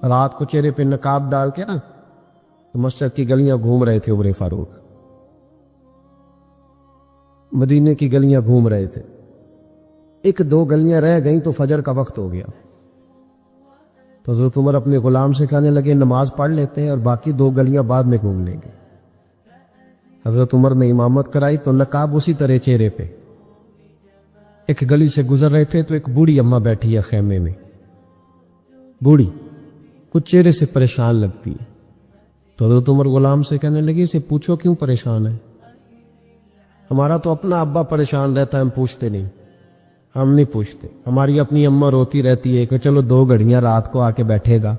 رات کو چہرے پہ نقاب ڈال کے نا تو مسجد کی گلیاں گھوم رہے تھے عمر فاروق، مدینے کی گلیاں گھوم رہے تھے۔ ایک دو گلیاں رہ گئیں تو فجر کا وقت ہو گیا، تو حضرت عمر اپنے غلام سے کہنے لگے نماز پڑھ لیتے ہیں اور باقی دو گلیاں بعد میں گھوم لیں گے۔ حضرت عمر نے امامت کرائی تو نقاب اسی طرح چہرے پہ۔ ایک گلی سے گزر رہے تھے تو ایک بوڑھی اماں بیٹھی ہے خیمے میں، بوڑھی کچھ چہرے سے پریشان لگتی ہے، تو حضرت عمر غلام سے کہنے لگے اسے پوچھو کیوں پریشان ہے؟ ہمارا تو اپنا ابا پریشان رہتا ہے، ہم پوچھتے نہیں، ہم نہیں پوچھتے۔ ہماری اپنی اماں روتی رہتی ہے کہ چلو 2 گھڑیاں رات کو آ کے بیٹھے گا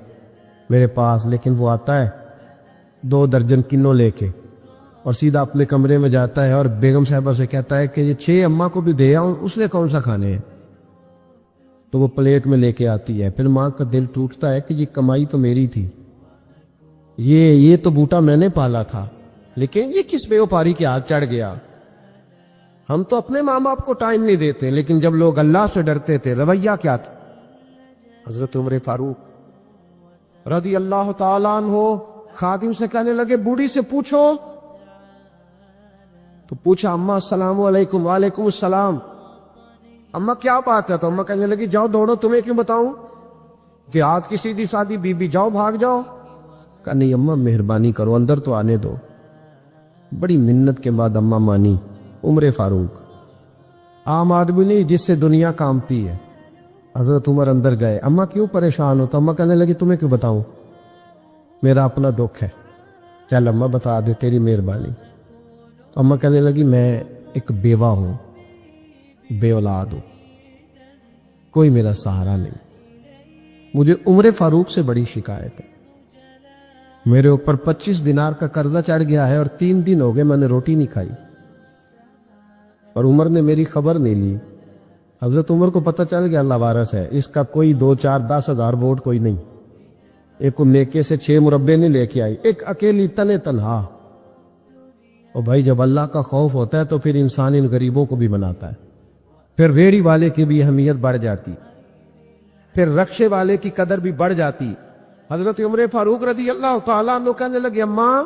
میرے پاس، لیکن وہ آتا ہے 2 درجن کنوں لے کے اور سیدھا اپنے کمرے میں جاتا ہے اور بیگم صاحبہ سے کہتا ہے کہ یہ 6 اماں کو بھی دے آؤں، اس نے کون سا کھانے ہیں؟ تو وہ پلیٹ میں لے کے آتی ہے۔ پھر ماں کا دل ٹوٹتا ہے کہ یہ کمائی تو میری تھی، یہ تو بوٹا میں نے پالا تھا، لیکن یہ کس بیوپاری کے ہاتھ چڑھ گیا؟ ہم تو اپنے ماں باپ کو ٹائم نہیں دیتے، لیکن جب لوگ اللہ سے ڈرتے تھے رویہ کیا تھا؟ حضرت عمر فاروق رضی اللہ تعالیٰ عنہ خادم سے کہنے لگے بوڑھی سے پوچھو، تو پوچھا اماں السلام علیکم۔ وعلیکم السلام۔ اماں کیا بات ہے؟ تو اماں کہنے لگی جاؤ دوڑو، تمہیں کیوں بتاؤں کہ آج کی سیدھی سادی بی بی، جاؤ بھاگ جاؤ۔ کہا نہیں اماں مہربانی کرو، اندر تو آنے دو۔ بڑی منت کے بعد اماں مانی۔ عمر فاروق عام آدمی نہیں جس سے دنیا کامتی ہے۔ حضرت عمر اندر گئے، اماں کیوں پریشان ہو؟ تو اماں کہنے لگی تمہیں کیوں بتاؤں، میرا اپنا دکھ ہے، چل اماں بتا دے، تیری مہربانی۔ اماں کہنے لگی میں ایک بیوہ ہوں، بے اولاد ہوں، کوئی میرا سہارا نہیں، مجھے عمر فاروق سے بڑی شکایت ہے، میرے اوپر 25 دینار کا قرضہ چڑھ گیا ہے اور 3 دن ہو گئے میں نے روٹی نہیں کھائی، اور عمر نے میری خبر نہیں لی۔ حضرت عمر کو پتہ چل گیا اللہ وارث ہے، اس کا کوئی 2 4 10 ہزار ووٹ کوئی نہیں، ایک کو نیکے سے 6 مربے نہیں لے کے آئی، ایک اکیلی تنہا۔ اور بھائی جب اللہ کا خوف ہوتا ہے تو پھر انسان ان غریبوں کو بھی مناتا ہے، پھر ریڑھی والے کی بھی اہمیت بڑھ جاتی، پھر رکشے والے کی قدر بھی بڑھ جاتی۔ حضرت عمر فاروق رضی اللہ تعالیٰ عنہ کہنے لگے اماں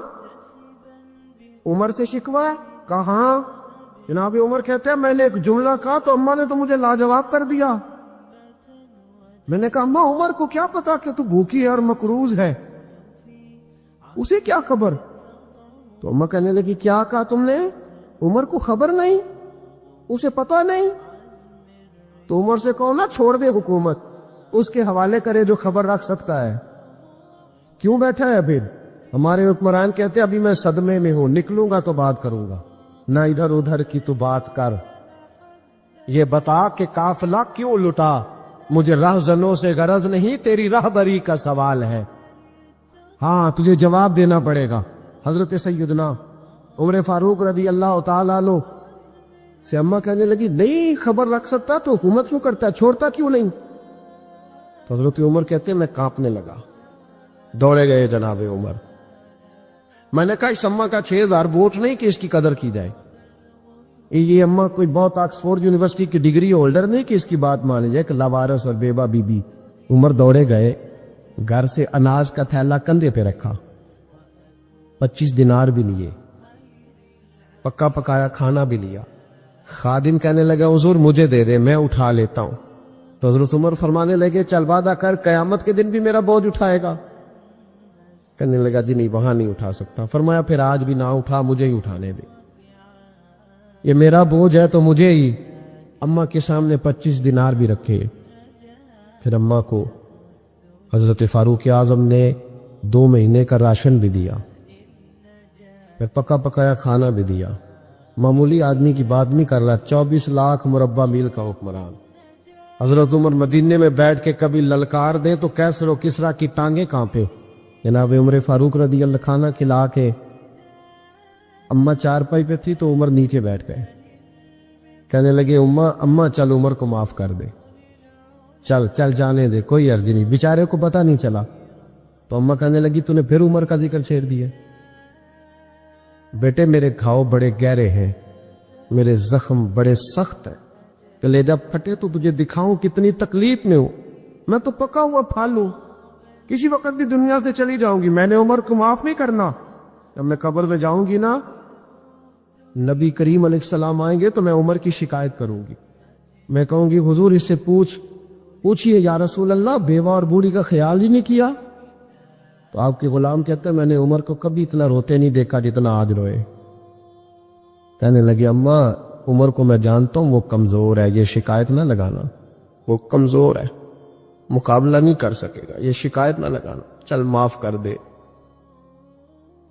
عمر سے شکوہ؟ کہاں؟ جناب عمر کہتے ہیں میں نے ایک جملہ کہا تو اماں نے تو مجھے لاجواب کر دیا۔ میں نے کہا اماں عمر کو کیا پتا کہ تو بھوکی ہے اور مقروض ہے، اسے کیا خبر؟ تو اماں کہنے لگی کیا کہا تم نے؟ عمر کو خبر نہیں، اسے پتا نہیں؟ تو عمر سے کہو نا چھوڑ دے حکومت، اس کے حوالے کرے جو خبر رکھ سکتا ہے، کیوں بیٹھا ہے پھر؟ ہمارے حکمران کہتے ہیں ابھی میں صدمے میں ہوں، نکلوں گا تو بات کروں گا، نہ ادھر ادھر کی تو بات کر، یہ بتا کہ قافلہ کیوں لٹا؟ مجھے رہزنوں سے غرض نہیں، تیری رہبری کا سوال ہے، ہاں تجھے جواب دینا پڑے گا۔ حضرت سیدنا عمر فاروق رضی اللہ تعالیٰ عنہ سے اماں کہنے لگی نہیں خبر رکھ سکتا تو حکومت کیوں کرتا ہے، چھوڑتا کیوں نہیں؟ تو حضرت عمر کہتے ہیں میں کانپنے لگا، دوڑے گئے جناب عمر۔ میں نے کہا اس اماں کا 6000 ووٹ نہیں کہ اس کی قدر کی جائے، یہ اماں کوئی بہت آکسفورڈ یونیورسٹی کی ڈگری ہولڈر نہیں کہ اس کی بات مانی جائے، کہ لاوارث اور بیوہ بی بی۔ عمر دوڑے گئے، گھر سے اناج کا تھیلا کندھے پہ رکھا، 25 دینار بھی لیے، پکا پکایا کھانا بھی لیا۔ خادم کہنے لگا حضور مجھے دے دے میں اٹھا لیتا ہوں، تو حضرت عمر فرمانے لگے چل وعدہ کر قیامت کے دن بھی میرا بوجھ اٹھائے گا؟ کہنے لگا جی نہیں وہاں نہیں اٹھا سکتا۔ فرمایا پھر آج بھی نہ اٹھا، مجھے ہی اٹھانے دے، یہ میرا بوجھ ہے تو مجھے ہی۔ اماں کے سامنے 25 دینار بھی رکھے، پھر اماں کو حضرت فاروق اعظم نے 2 مہینے کا راشن بھی دیا، پھر پکا پکایا کھانا بھی دیا۔ معمولی آدمی کی بات نہیں کر رہا، 24 لاکھ مربع میل کا حکمران۔ حضرت عمر مدینے میں بیٹھ کے کبھی للکار دیں تو کیسر و کسرا کی ٹانگیں کانپے۔ جناب عمر فاروق رضی اللہ کھانا کھلا کے اماں چارپائی پہ تھی تو عمر نیچے بیٹھ گئے، کہنے لگے اماں چل عمر کو معاف کر دے، چل چل جانے دے، کوئی عرض نہیں، بیچارے کو پتہ نہیں چلا۔ تو اماں کہنے لگی تو نے پھر عمر کا ذکر چھیڑ دیا۔ بیٹے میرے گھاؤ بڑے گہرے ہیں، میرے زخم بڑے سخت ہیں، کلیجہ پھٹے تو تجھے دکھاؤں کتنی تکلیف میں ہوں، میں تو پکا ہوا پھال ہوں، کسی وقت بھی دنیا سے چلی جاؤں گی، میں نے عمر کو معاف نہیں کرنا۔ جب میں قبر میں جاؤں گی نا، نبی کریم علیہ السلام آئیں گے تو میں عمر کی شکایت کروں گی، میں کہوں گی حضور اس سے پوچھئے یا رسول اللہ بیوہ اور بوڑھی کا خیال ہی نہیں کیا؟ تو آپ کے غلام کہتے ہیں میں نے عمر کو کبھی اتنا روتے نہیں دیکھا جتنا آج روئے۔ کہنے لگے اماں عمر کو میں جانتا ہوں وہ کمزور ہے، یہ شکایت نہ لگانا، وہ کمزور ہے، مقابلہ نہیں کر سکے گا، یہ شکایت نہ لگانا، چل معاف کر دے۔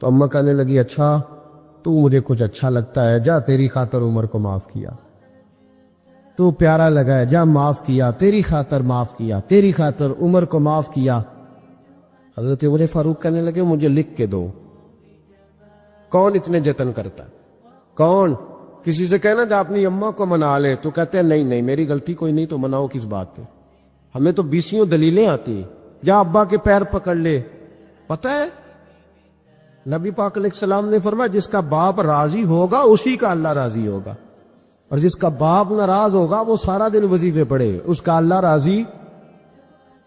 تو اماں کہنے لگی اچھا تو مجھے کچھ اچھا لگتا ہے، جا تیری خاطر عمر کو معاف کیا، تو پیارا لگا ہے، جا معاف کیا، تیری خاطر معاف کیا، تیری خاطر عمر کو معاف کیا۔ حضرت عمر فاروق کہنے لگے مجھے لکھ کے دو، کون اتنے جتن کرتا ہے؟ کون کسی سے کہنا جا اپنی اماں کو منا لے، تو کہتے ہیں نہیں نہیں میری غلطی کوئی نہیں، تو مناؤ کس بات پہ؟ ہمیں تو بیسیوں دلیلیں آتی ہیں، جا ابا کے پیر پکڑ لے۔ پتہ ہے نبی پاک علیہ السلام نے فرمایا جس کا باپ راضی ہوگا اسی کا اللہ راضی ہوگا، اور جس کا باپ ناراض ہوگا وہ سارا دن وظیفے پڑھے، اس کا اللہ راضی۔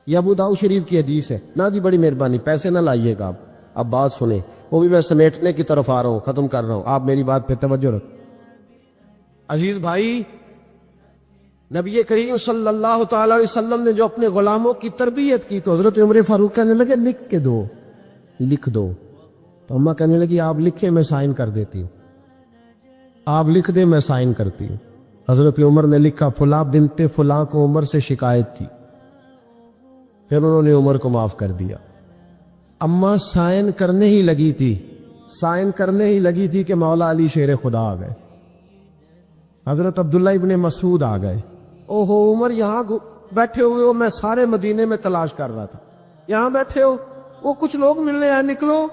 یہ ابو داؤد شریف کی حدیث ہے۔ نا جی بڑی مہربانی پیسے نہ لائیے گا، اب بات سنیں، وہ بھی میں سمیٹنے کی طرف آ رہا ہوں، ختم کر رہا ہوں، آپ میری بات پہ توجہ رکھ۔ عزیز بھائی، نبی کریم صلی اللہ تعالی علیہ وسلم نے جو اپنے غلاموں کی تربیت کی، تو حضرت عمر فاروق کہنے لگے لکھ کے دو، لکھ دو۔ تو اماں کہنے لگی آپ لکھیں میں سائن کر دیتی ہوں، آپ لکھ دیں میں سائن کرتی ہوں۔ حضرت عمر نے لکھا فلاں بنت فلاں کو عمر سے شکایت تھی، پھر انہوں نے عمر کو معاف کر دیا۔ اماں سائن کرنے ہی لگی تھی، سائن کرنے ہی لگی تھی کہ مولا علی شیر خدا آ گئے، حضرت عبداللہ ابن مسعود آ گئے۔ اوہو عمر یہاں بیٹھے ہوئے ہو، میں سارے مدینے میں تلاش کر رہا تھا، یہاں بیٹھے ہو، وہ کچھ لوگ ملنے آئے، نکلو۔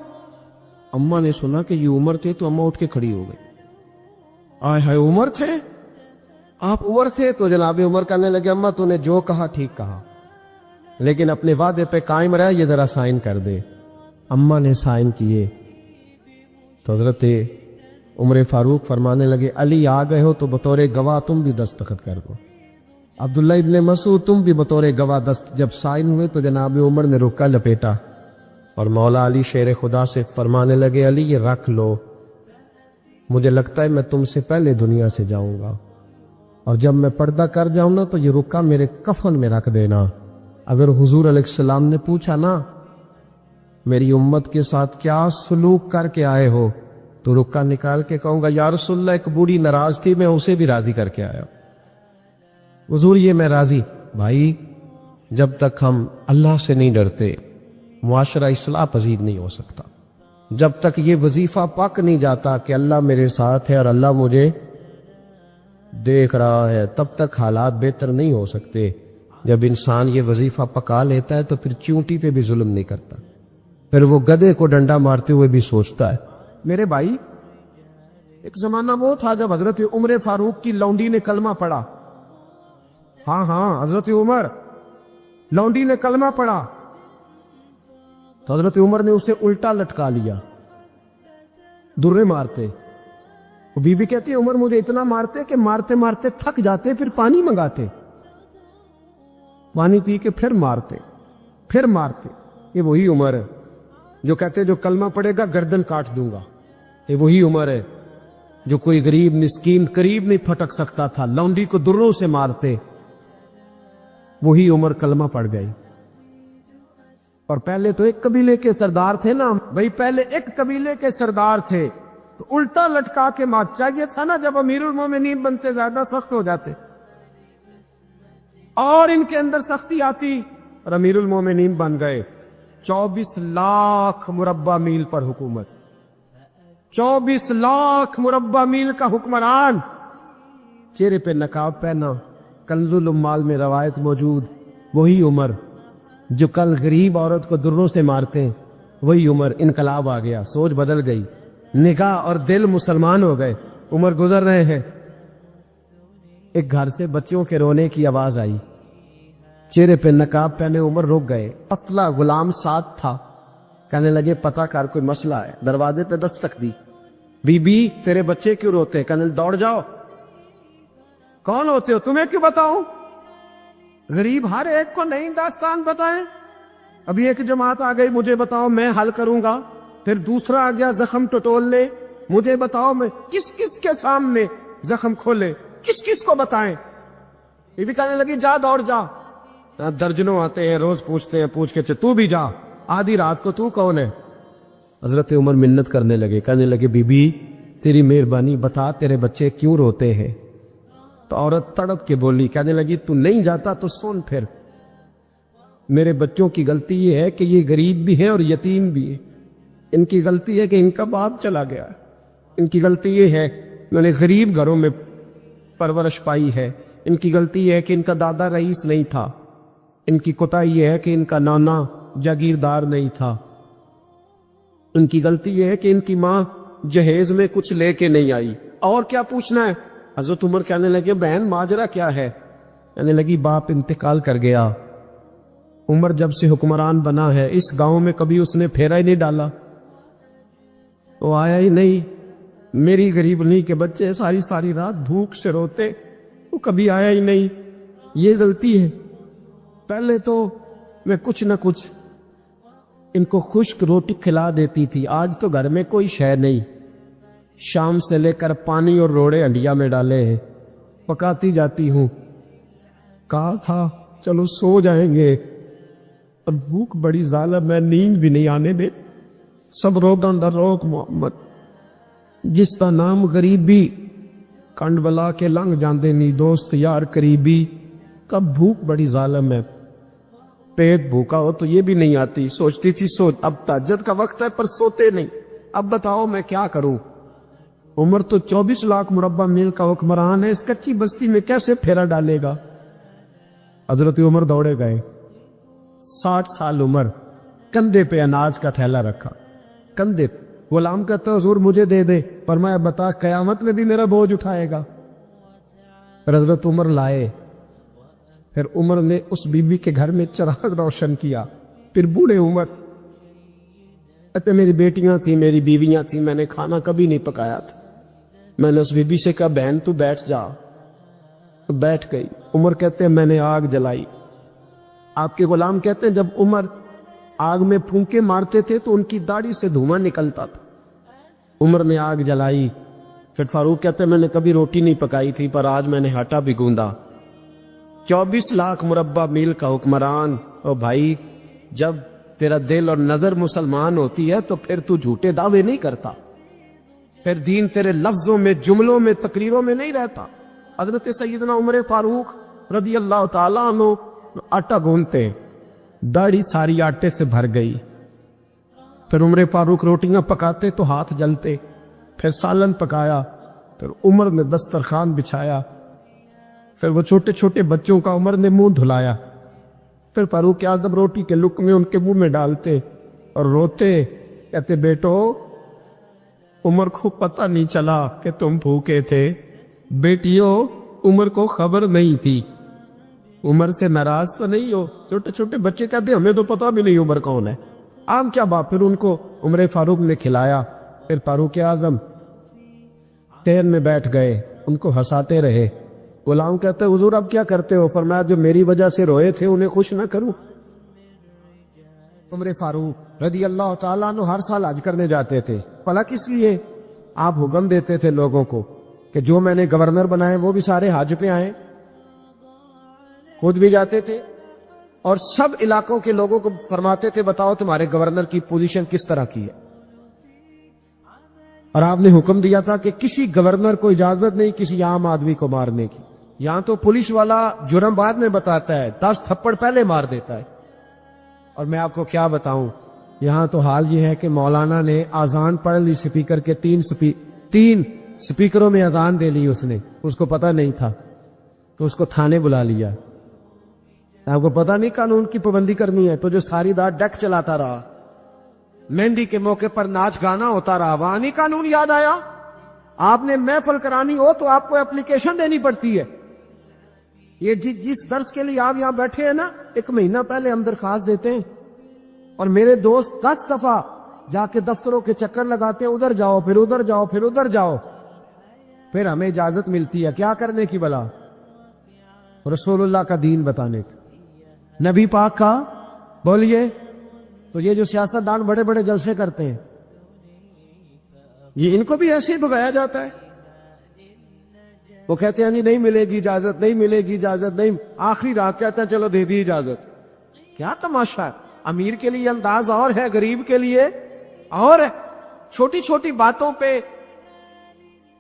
اماں نے سنا کہ یہ عمر تھے تو اماں اٹھ کے کھڑی ہو گئی، آئے ہائے عمر تھے، آپ عمر تھے؟ تو جناب عمر کہنے لگے اماں تو نے جو کہا ٹھیک کہا، لیکن اپنے وعدے پہ قائم رہ، یہ ذرا سائن کر دے۔ اماں نے سائن کیے تو حضرت عمر فاروق فرمانے لگے علی آ گئے ہو تو بطور گواہ تم بھی دستخط کر دو، عبداللہ ابن مسعود تم بھی بطور گواہ جب سائن ہوئے تو جناب عمر نے رکا لپیٹا اور مولا علی شیر خدا سے فرمانے لگے علی یہ رکھ لو، مجھے لگتا ہے میں تم سے پہلے دنیا سے جاؤں گا، اور جب میں پردہ کر جاؤں نا تو یہ رکا میرے کفن میں رکھ دینا، اگر حضور علیہ السلام نے پوچھا نا میری امت کے ساتھ کیا سلوک کر کے آئے ہو، تو رکا نکال کے کہوں گا یا رسول اللہ ایک بوڑھی ناراض تھی میں اسے بھی راضی کر کے آیا، حضور یہ میں راضی۔ بھائی جب تک ہم اللہ سے نہیں ڈرتے معاشرہ اصلاح پذیر نہیں ہو سکتا، جب تک یہ وظیفہ پک نہیں جاتا کہ اللہ میرے ساتھ ہے اور اللہ مجھے دیکھ رہا ہے، تب تک حالات بہتر نہیں ہو سکتے۔ جب انسان یہ وظیفہ پکا لیتا ہے تو پھر چونٹی پہ بھی ظلم نہیں کرتا، پھر وہ گدھے کو ڈنڈا مارتے ہوئے بھی سوچتا ہے۔ میرے بھائی ایک زمانہ وہ تھا جب حضرت عمر فاروق کی لونڈی نے کلمہ پڑھا، ہاں حضرت عمر لونڈی نے کلمہ پڑھا تو حضرت عمر نے اسے الٹا لٹکا لیا، درے مارتے، وہ بی بی کہتی ہے عمر مجھے اتنا مارتے کہ مارتے مارتے تھک جاتے، پھر پانی منگاتے، پانی پی کے پھر مارتے۔ یہ وہی عمر ہے جو کہتے جو کلمہ پڑے گا گردن کاٹ دوں گا، یہ وہی عمر ہے جو کوئی غریب مسکین قریب نہیں پھٹک سکتا تھا، لونڈی کو دروں سے مارتے، وہی عمر کلمہ پڑ گئی۔ اور پہلے تو ایک قبیلے کے سردار تھے نا بھائی، پہلے ایک قبیلے کے سردار تھے تو الٹا لٹکا کے مار، چاہیے تھا نا جب امیر المومنین بنتے زیادہ سخت ہو جاتے، اور ان کے اندر سختی آتی اور امیر المومنین بن گئے۔ 24 لاکھ مربع میل پر حکومت، 24 لاکھ مربع میل کا حکمران، چہرے پہ نقاب پہنا، کنز الاموال میں روایت موجود، وہی عمر جو کل غریب عورت کو دروں سے مارتے ہیں، وہی عمر۔ انقلاب آ گیا، سوچ بدل گئی، نگاہ اور دل مسلمان ہو گئے۔ عمر گزر رہے ہیں، ایک گھر سے بچوں کے رونے کی آواز آئی، چہرے پہ نقاب پہنے عمر رک گئے، پتلا غلام ساتھ تھا، کہنے لگے پتہ کر کوئی مسئلہ ہے۔ دروازے پہ دستک دی، بی بی تیرے بچے کیوں روتے؟ کہنے لگے دوڑ جاؤ، کون ہوتے ہو؟ تمہیں کیوں بتاؤں؟ غریب ہر ایک کو نہیں داستان بتائیں، ابھی ایک جماعت آ گئی، مجھے بتاؤ میں حل کروں گا، پھر دوسرا آ گیا زخم ٹٹول لے، مجھے بتاؤ میں کس کس کے سامنے زخم کھولے، کس کس کو بتائیں؟ یہ بھی کہنے لگی جا دوڑ جا، درجنوں آتے ہیں روز پوچھتے ہیں، پوچھ کے تو بھی جا، آدھی رات کو تو کون ہے؟ حضرت عمر منت کرنے لگے، کہنے لگے بی بی تیری مہربانی بتا تیرے بچے کیوں روتے ہیں؟ تو عورت تڑپ کے بولی، کہنے لگی تو نہیں جاتا تو سن، پھر میرے بچوں کی غلطی یہ ہے کہ یہ غریب بھی ہے اور یتیم بھی ہے، ان کی غلطی ہے کہ ان کا باپ چلا گیا، ان کی غلطی یہ ہے انہوں نے غریب گھروں میں پرورش پائی ہے، ان کی غلطی یہ ہے کہ ان کا دادا رئیس نہیں تھا، ان کی کوتاہی یہ ہے کہ ان کا نانا جاگیردار نہیں تھا، ان کی غلطی یہ ہے کہ ان کی ماں جہیز میں کچھ لے کے نہیں آئی، اور کیا پوچھنا ہے؟ حضرت عمر کہنے لگے بہن ماجرا کیا ہے؟ کہنے لگی باپ انتقال کر گیا، عمر جب سے حکمران بنا ہے اس گاؤں میں کبھی اس نے پھیرا ہی نہیں ڈالا، وہ آیا ہی نہیں، میری غریبنی کے بچے ساری ساری رات بھوک سے روتے، وہ کبھی آیا ہی نہیں، یہ غلطی ہے، پہلے تو میں کچھ نہ کچھ ان کو خشک روٹی کھلا دیتی تھی، آج تو گھر میں کوئی شے نہیں، شام سے لے کر پانی اور روڑے ہنڈیا میں ڈالے ہیں، پکاتی جاتی ہوں، کہا تھا چلو سو جائیں گے، اور بھوک بڑی ظالم ہے، نیند بھی نہیں آنے دے، سب روگاں دا روگ محمد، جس کا نام غریبی کنڈ بلا کے لنگ جاندے نہیں دوست یار قریبی، کب بھوک بڑی ظالم ہے، پیٹ بھوکا ہو تو یہ بھی نہیں آتی، سوچتی تھی سو اب تہجد کا وقت ہے پر سوتے نہیں، اب بتاؤ میں کیا کروں؟ عمر تو 24 لاکھ مربع میل کا حکمران ہے، اس کچی بستی میں کیسے پھیرا ڈالے گا؟ حضرت عمر دوڑے گئے، 60 سال عمر، کندھے پہ اناج کا تھیلا رکھا، کندھے پہ، غلام کہتا حضور مجھے دے دے، فرمایا بتا قیامت میں بھی میرا بوجھ اٹھائے گا؟ پھر حضرت عمر لائے، پھر عمر نے اس بی بی کے گھر میں چراغ روشن کیا، پھر بوڑھے عمر کہتے میری بیٹیاں تھیں، میری بیویاں تھیں، میں نے کھانا کبھی نہیں پکایا تھا، میں نے اس بی بی سے کہا بہن تو بیٹھ جا، بیٹھ گئی، عمر کہتے ہیں میں نے آگ جلائی، آپ کے غلام کہتے ہیں جب عمر آگ میں پھونکے مارتے تھے تو ان کی داڑھی سے دھواں نکلتا تھا، عمر نے آگ جلائی، پھر فاروق کہتے ہیں میں نے کبھی روٹی نہیں پکائی تھی پر آج میں نے آٹا بھی گوندا، 24 لاکھ مربع میل کا حکمران، او بھائی جب تیرا دل اور نظر مسلمان ہوتی ہے تو پھر تو جھوٹے دعوے نہیں کرتا، پھر دین تیرے لفظوں میں جملوں میں تقریروں میں نہیں رہتا۔ حضرت سیدنا عمر فاروق رضی اللہ تعالیٰ عنہ آٹا گوندتے، داڑھی ساری آٹے سے بھر گئی، پھر عمر فاروق روٹیاں پکاتے تو ہاتھ جلتے، پھر سالن پکایا، پھر عمر نے دسترخوان بچھایا، پھر وہ چھوٹے چھوٹے بچوں کا عمر نے منہ دھلایا، پھر فاروق اعظم روٹی کے لقمے ان کے منہ میں ڈالتے اور روتے، کہتے بیٹو عمر کو پتہ نہیں چلا کہ تم بھوکے تھے، بیٹیوں عمر کو خبر نہیں تھی، عمر سے ناراض تو نہیں ہو؟ چھوٹے چھوٹے بچے کہتے ہمیں تو پتہ بھی نہیں عمر کون ہے، عام کیا بات۔ پھر ان کو عمر فاروق نے کھلایا، پھر فاروق اعظم ٹین میں بیٹھ گئے، ان کو ہنساتے رہے، غلام کہتے حضور اب کیا کرتے ہو؟ فرمایا جو میری وجہ سے روئے تھے انہیں خوش نہ کروں۔ عمر فاروق رضی اللہ تعالیٰ عنہ ہر سال حج کرنے جاتے تھے، بھلا کس لیے؟ آپ حکم دیتے تھے لوگوں کو کہ جو میں نے گورنر بنائے وہ بھی سارے حج پہ آئیں، خود بھی جاتے تھے اور سب علاقوں کے لوگوں کو فرماتے تھے بتاؤ تمہارے گورنر کی پوزیشن کس طرح کی ہے، اور آپ نے حکم دیا تھا کہ کسی گورنر کو اجازت نہیں کسی عام آدمی کو مارنے کی، یہاں تو پولیس والا جرم بعد میں بتاتا ہے، 10 تھپڑ پہلے مار دیتا ہے۔ اور میں آپ کو کیا بتاؤں، یہاں تو حال یہ ہے کہ مولانا نے اذان پڑھ لی، سپیکر کے 3 سپیکروں میں اذان دے لی، اس کو پتہ نہیں تھا تو اس کو تھانے بلا لیا۔ آپ کو پتہ نہیں قانون کی پابندی کرنی ہے تو جو ساری رات ڈیک چلاتا رہا، مہندی کے موقع پر ناچ گانا ہوتا رہا، وہاں نہیں قانون یاد آیا؟ آپ نے محفل کرانی ہو تو آپ کو اپلیکیشن دینی پڑتی ہے، یہ جس درس کے لیے آپ یہاں بیٹھے ہیں نا 1 مہینہ پہلے ہم درخواست دیتے ہیں، اور میرے دوست 10 دفعہ جا کے دفتروں کے چکر لگاتے ہیں، ادھر جاؤ پھر ادھر جاؤ پھر ادھر جاؤ، پھر ہمیں اجازت ملتی ہے کیا کرنے کی بلا؟ رسول اللہ کا دین بتانے کی، نبی پاک کا، بولیے تو یہ جو سیاستدان بڑے بڑے جلسے کرتے ہیں، یہ ان کو بھی ایسے ہی بگایا جاتا ہے. وہ کہتے ہیں نہیں ملے گی اجازت، نہیں ملے گی اجازت، نہیں، آخری رات کہتا ہے چلو دے دی اجازت. کیا تماشا ہے؟ امیر کے لیے انداز اور ہے، غریب کے لیے اور ہے. چھوٹی چھوٹی باتوں پہ،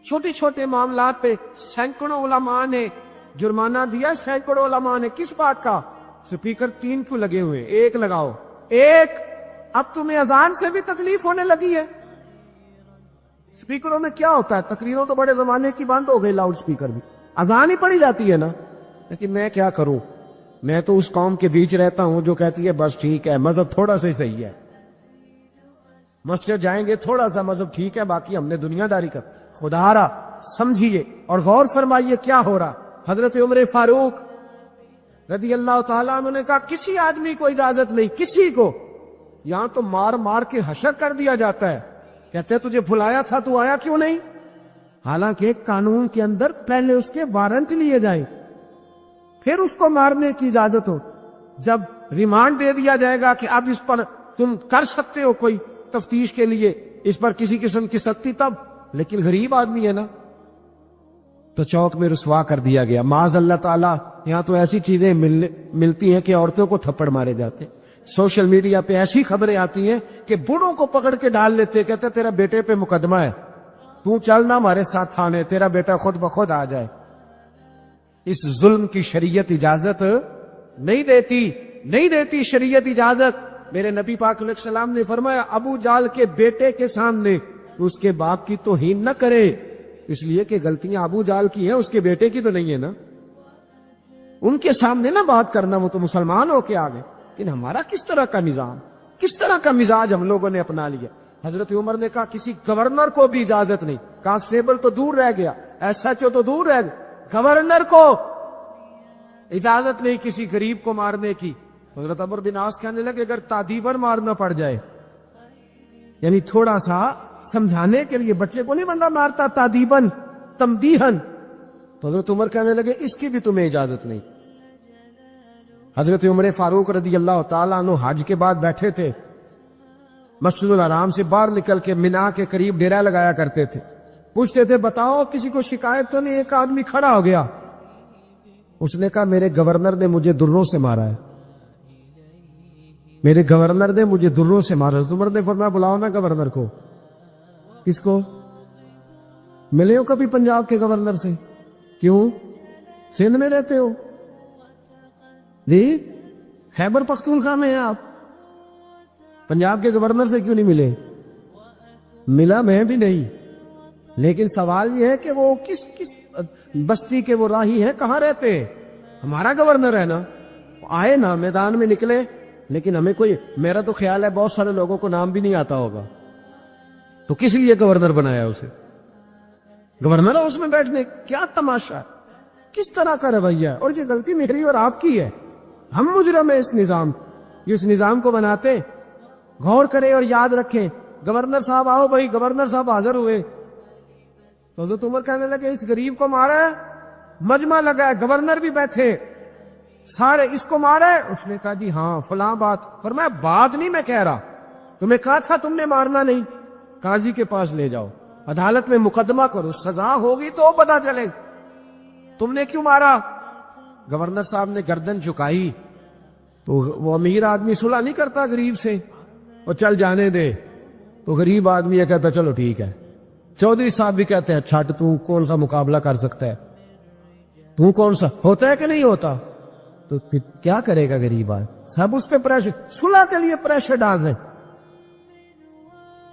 چھوٹی چھوٹے معاملات پہ سینکڑوں علماء نے جرمانہ دیا. سینکڑوں علماء نے کس بات کا؟ سپیکر 3 کیوں لگے ہوئے؟ 1 لگاؤ. 1 اب تمہیں اذان سے بھی تکلیف ہونے لگی ہے. سپیکروں میں کیا ہوتا ہے؟ تقریروں تو بڑے زمانے کی بند ہو گئی، لاؤڈ سپیکر بھی، اذان ہی پڑی جاتی ہے نا. لیکن میں کیا کروں، میں تو اس قوم کے بیچ رہتا ہوں جو کہتی ہے بس ٹھیک ہے مذہب تھوڑا سا ہی صحیح ہے، مسجد جائیں گے تھوڑا سا مذہب ٹھیک ہے، باقی ہم نے دنیا داری کر. خدا را سمجھیے اور غور فرمائیے کیا ہو رہا. حضرت عمر فاروق رضی اللہ تعالیٰ عنہ نے کہا کسی آدمی کو اجازت نہیں، کسی کو. یہاں تو مار مار کے حشر کر دیا جاتا ہے. کہتے ہیں تجھے بھلایا تھا تو آیا کیوں نہیں؟ حالانکہ قانون کے اندر پہلے اس کے وارنٹ لیے جائیں پھر اس کو مارنے کی اجازت ہو. جب ریمانڈ دے دیا جائے گا کہ اب اس پر تم کر سکتے ہو کوئی تفتیش کے لیے، اس پر کسی قسم کی سختی، تب. لیکن غریب آدمی ہے نا، تو چوک میں رسوا کر دیا گیا. معاذ اللہ تعالیٰ یہاں تو ایسی چیزیں ملتی ہیں کہ عورتوں کو تھپڑ مارے جاتے ہیں. سوشل میڈیا پہ ایسی خبریں آتی ہیں کہ بوڑھوں کو پکڑ کے ڈال لیتے، کہتے تیرا بیٹے پہ مقدمہ ہے، تو چل نہ ہمارے ساتھ تھانے، تیرا بیٹا خود بخود آ جائے. اس ظلم کی شریعت اجازت نہیں دیتی شریعت اجازت. میرے نبی پاک علیہ السلام نے فرمایا ابو جال کے بیٹے کے سامنے اس کے باپ کی توہین نہ کرے، اس لیے کہ غلطیاں ابو جال کی ہیں، اس کے بیٹے کی تو نہیں ہے نا. ان کے سامنے نہ بات کرنا، وہ تو مسلمان ہو کے آگے. لیکن ہمارا کس طرح کا نظام، کس طرح کا مزاج ہم لوگوں نے اپنا لیا. حضرت عمر نے کہا کسی گورنر کو بھی اجازت نہیں. کانسٹیبل تو دور رہ گیا، SHO تو دور رہ گیا، گورنر کو اجازت نہیں کسی غریب کو مارنے کی. حضرت عمر بن عاص کہنے لگے اگر تعدیباً مارنا پڑ جائے، یعنی تھوڑا سا سمجھانے کے لیے، بچے کو نہیں بندہ مارتا تعدیباً تمدیحاً، تو حضرت عمر کہنے لگے اس کی بھی تمہیں اجازت نہیں. حضرت عمر فاروق رضی اللہ تعالیٰ عنہ حج کے بعد بیٹھے تھے، مسجد الحرام سے باہر نکل کے مینا کے قریب ڈیرا لگایا کرتے تھے. پوچھتے تھے بتاؤ کسی کو شکایت تو نہیں؟ ایک آدمی کھڑا ہو گیا، اس نے کہا میرے گورنر نے مجھے دروں سے مارا ہے، میرے گورنر نے مجھے دروں سے مارا. عمر نے فرمایا بلاؤ نا گورنر کو. کس کو؟ ملے ہو کبھی پنجاب کے گورنر سے؟ کیوں؟ سندھ میں رہتے ہو جی، خیبر پختونخوا میں ہیں آپ، پنجاب کے گورنر سے کیوں نہیں ملے؟ ملا میں بھی نہیں، لیکن سوال یہ ہے کہ وہ کس بستی کے وہ راہی ہیں، کہاں رہتے ہیں؟ ہمارا گورنر ہے نا. آئے نا میدان میں نکلے، لیکن ہمیں کوئی، میرا تو خیال ہے بہت سارے لوگوں کو نام بھی نہیں آتا ہوگا، تو کس لیے گورنر بنایا اسے؟ گورنر ہاؤس میں بیٹھنے. کیا تماشا ہے، کس طرح کا رویہ ہے. اور یہ غلطی میری اور آپ کی ہے، ہم مجرم ہیں اس نظام کو بناتے. غور کریں اور یاد رکھیں. گورنر صاحب آؤ بھائی، گورنر صاحب حاضر ہوئے تو حضرت عمر کہنے لگے اس غریب کو مارا ہے، مجمع لگا ہے، گورنر بھی بیٹھے، سارے اس کو مارا ہے. اس نے کہا جی ہاں فلاں بات. فرمایا بات نہیں میں کہہ رہا، تمہیں کہا تھا تم نے مارنا نہیں، قاضی کے پاس لے جاؤ، عدالت میں مقدمہ کرو، سزا ہوگی تو پتا چلے تم نے کیوں مارا. گورنر صاحب نے گردن جھکائی تو وہ امیر آدمی صلح نہیں کرتا غریب سے، اور چل جانے دے. تو غریب آدمی یہ کہتا چلو ٹھیک ہے. چودھری صاحب بھی کہتے ہیں چھٹ تو کون سا مقابلہ کر سکتا ہے، تو کون سا ہوتا ہے کہ نہیں ہوتا. تو پھر کیا کرے گا غریب آدمی؟ سب اس پہ پریشر، صلح کے لیے پریشر ڈال رہے.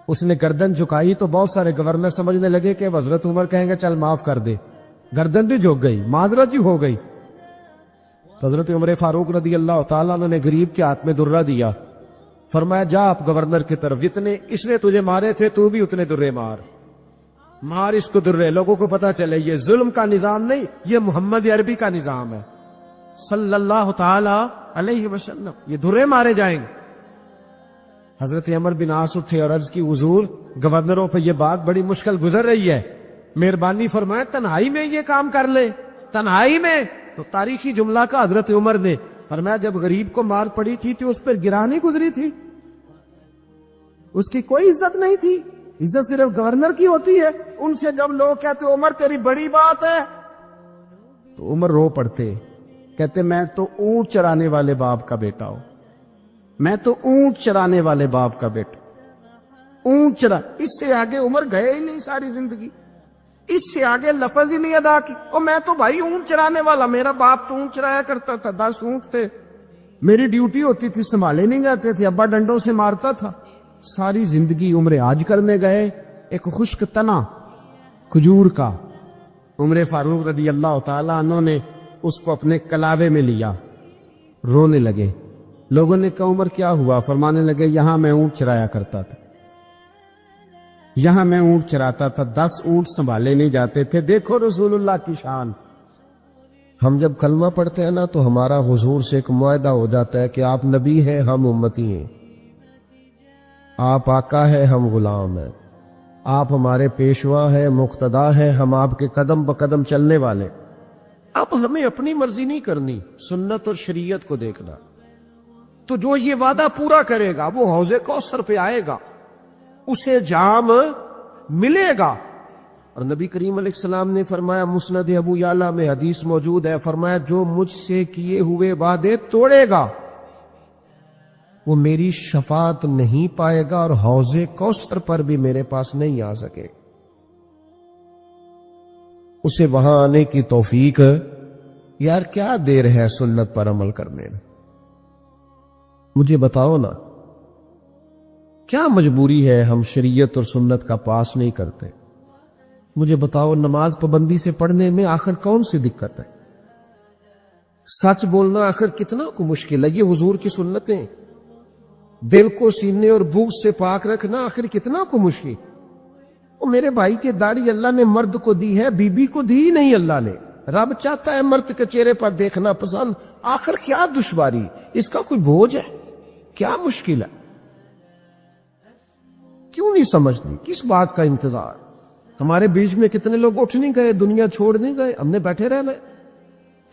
اس نے گردن جھکائی تو بہت سارے گورنر سمجھنے لگے کہ حضرت عمر کہیں گے چل معاف کر دے. گردن بھی جھک گئی، معذرت ہی ہو گئی. تو حضرت عمر فاروق رضی اللہ تعالیٰ عنہ نے غریب کے ہاتھ میں درہ دیا. فرمایا جا آپ گورنر کی طرف، جتنے اس نے تجھے مارے تھے تو بھی اتنے درے مار اس کو درے، لوگوں کو پتا چلے یہ ظلم کا نظام نہیں، یہ محمد عربی کا نظام ہے صلی اللہ تعالی علیہ وسلم. یہ درے مارے جائیں گے. حضرت عمر بن عاص اٹھے اور عرض کی حضور گورنروں پہ یہ بات بڑی مشکل گزر رہی ہے، مہربانی فرمائے تنہائی میں یہ کام کر لے. تنہائی میں؟ تو تاریخی جملہ کا حضرت عمر نے فرمایا جب غریب کو مار پڑی تھی تو اس پر گرانی گزری تھی، اس کی کوئی عزت نہیں تھی، عزت صرف گورنر کی ہوتی ہے۔ ان سے جب لوگ کہتے عمر تیری بڑی بات ہے تو عمر رو پڑتے، کہتے میں تو اونٹ چرانے والے باپ کا بیٹا ہوں، میں تو اونٹ چرانے والے باپ کا بیٹا، اونٹ چرا۔ اس سے آگے عمر گئے ہی نہیں ساری زندگی، اس سے آگے لفظ ہی نہیں ادا کی۔ اور میں تو بھائی اونٹ چرانے والا، میرا باپ تو اونٹ چرایا کرتا تھا، 10 اونٹ تھے، میری ڈیوٹی ہوتی تھی، سنبھالے نہیں جاتے تھے، ابا ڈنڈوں سے مارتا تھا۔ ساری زندگی عمر حج کرنے گئے، ایک خشک تنا کھجور کا، عمر فاروق رضی اللہ تعالیٰ عنہ نے اس کو اپنے کلاوے میں لیا، رونے لگے۔ لوگوں نے کہا عمر کیا ہوا؟ فرمانے لگے یہاں میں اونٹ چرایا کرتا تھا، یہاں میں اونٹ چراتا تھا، 10 اونٹ سنبھالے نہیں جاتے تھے۔ دیکھو رسول اللہ کی شان۔ ہم جب کلمہ پڑھتے ہیں نا تو ہمارا حضور سے ایک معاہدہ ہو جاتا ہے کہ آپ نبی ہیں، ہم امتی ہیں، آپ آقا ہے، ہم غلام ہیں، آپ ہمارے پیشوا ہیں، مقتدا ہیں، ہم آپ کے قدم بقدم چلنے والے۔ اب ہمیں اپنی مرضی نہیں کرنی، سنت اور شریعت کو دیکھنا۔ تو جو یہ وعدہ پورا کرے گا وہ حوض کوثر پہ آئے گا، اسے جام ملے گا۔ اور نبی کریم علیہ السلام نے فرمایا، مسند ابو یعلا میں حدیث موجود ہے، فرمایا جو مجھ سے کیے ہوئے وعدے توڑے گا وہ میری شفاعت نہیں پائے گا اور حوض کوثر پر بھی میرے پاس نہیں آ سکے۔ اسے وہاں آنے کی توفیق یار کیا دیر ہے سنت پر عمل کرنے میں؟ مجھے بتاؤ نا، کیا مجبوری ہے ہم شریعت اور سنت کا پاس نہیں کرتے؟ مجھے بتاؤ، نماز پابندی سے پڑھنے میں آخر کون سی دقت ہے؟ سچ بولنا آخر کتنا کو مشکل ہے؟ یہ حضور کی سنتیں، دل کو سینے اور بغض سے پاک رکھنا آخر کتنا کو مشکل۔ وہ میرے بھائی کے داڑھی اللہ نے مرد کو دی ہے، بی بی کو دی ہی نہیں اللہ نے۔ رب چاہتا ہے مرد کے چہرے پر دیکھنا پسند، آخر کیا دشواری؟ اس کا کوئی بوجھ ہے؟ کیا مشکل ہے؟ کیوں نہیں سمجھتی؟ کس بات کا انتظار؟ ہمارے بیچ میں کتنے لوگ اٹھ نہیں گئے، دنیا چھوڑ نہیں گئے، ہم نے بیٹھے رہنا ہے۔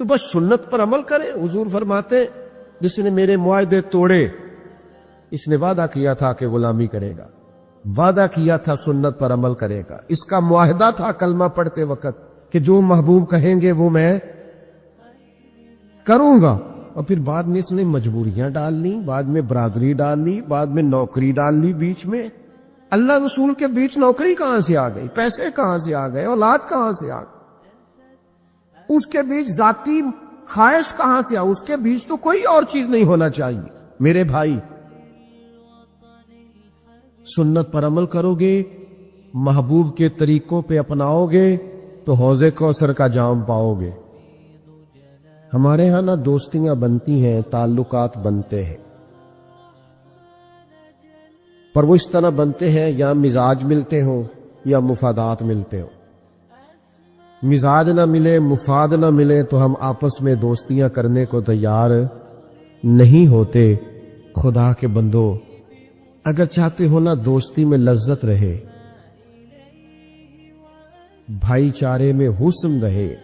تو بس سنت پر عمل کریں۔ حضور فرماتے ہیں جس نے میرے معاہدے توڑے، اس نے وعدہ کیا تھا کہ غلامی کرے گا، وعدہ کیا تھا سنت پر عمل کرے گا، اس کا معاہدہ تھا کلمہ پڑھتے وقت کہ جو محبوب کہیں گے وہ میں کروں گا۔ اور پھر بعد میں اس نے مجبوریاں ڈال لی، بعد میں برادری ڈال لی، بعد میں نوکری ڈال لی بیچ میں۔ اللہ رسول کے بیچ نوکری کہاں سے آ گئی؟ پیسے کہاں سے آ گئے؟ اولاد کہاں سے آ گئی؟ اس کے بیچ ذاتی خواہش کہاں سے آ؟ اس کے بیچ تو کوئی اور چیز نہیں ہونا چاہیے۔ میرے بھائی، سنت پر عمل کرو گے، محبوب کے طریقوں پہ اپناؤ گے تو حوض کوثر کا جام پاؤ گے۔ ہمارے ہاں نا دوستیاں بنتی ہیں، تعلقات بنتے ہیں، پر وہ اس طرح بنتے ہیں یا مزاج ملتے ہوں یا مفادات ملتے ہوں۔ مزاج نہ ملے، مفاد نہ ملے تو ہم آپس میں دوستیاں کرنے کو تیار نہیں ہوتے۔ خدا کے بندو، اگر چاہتے ہو نا دوستی میں لذت رہے، بھائی چارے میں حسن رہے،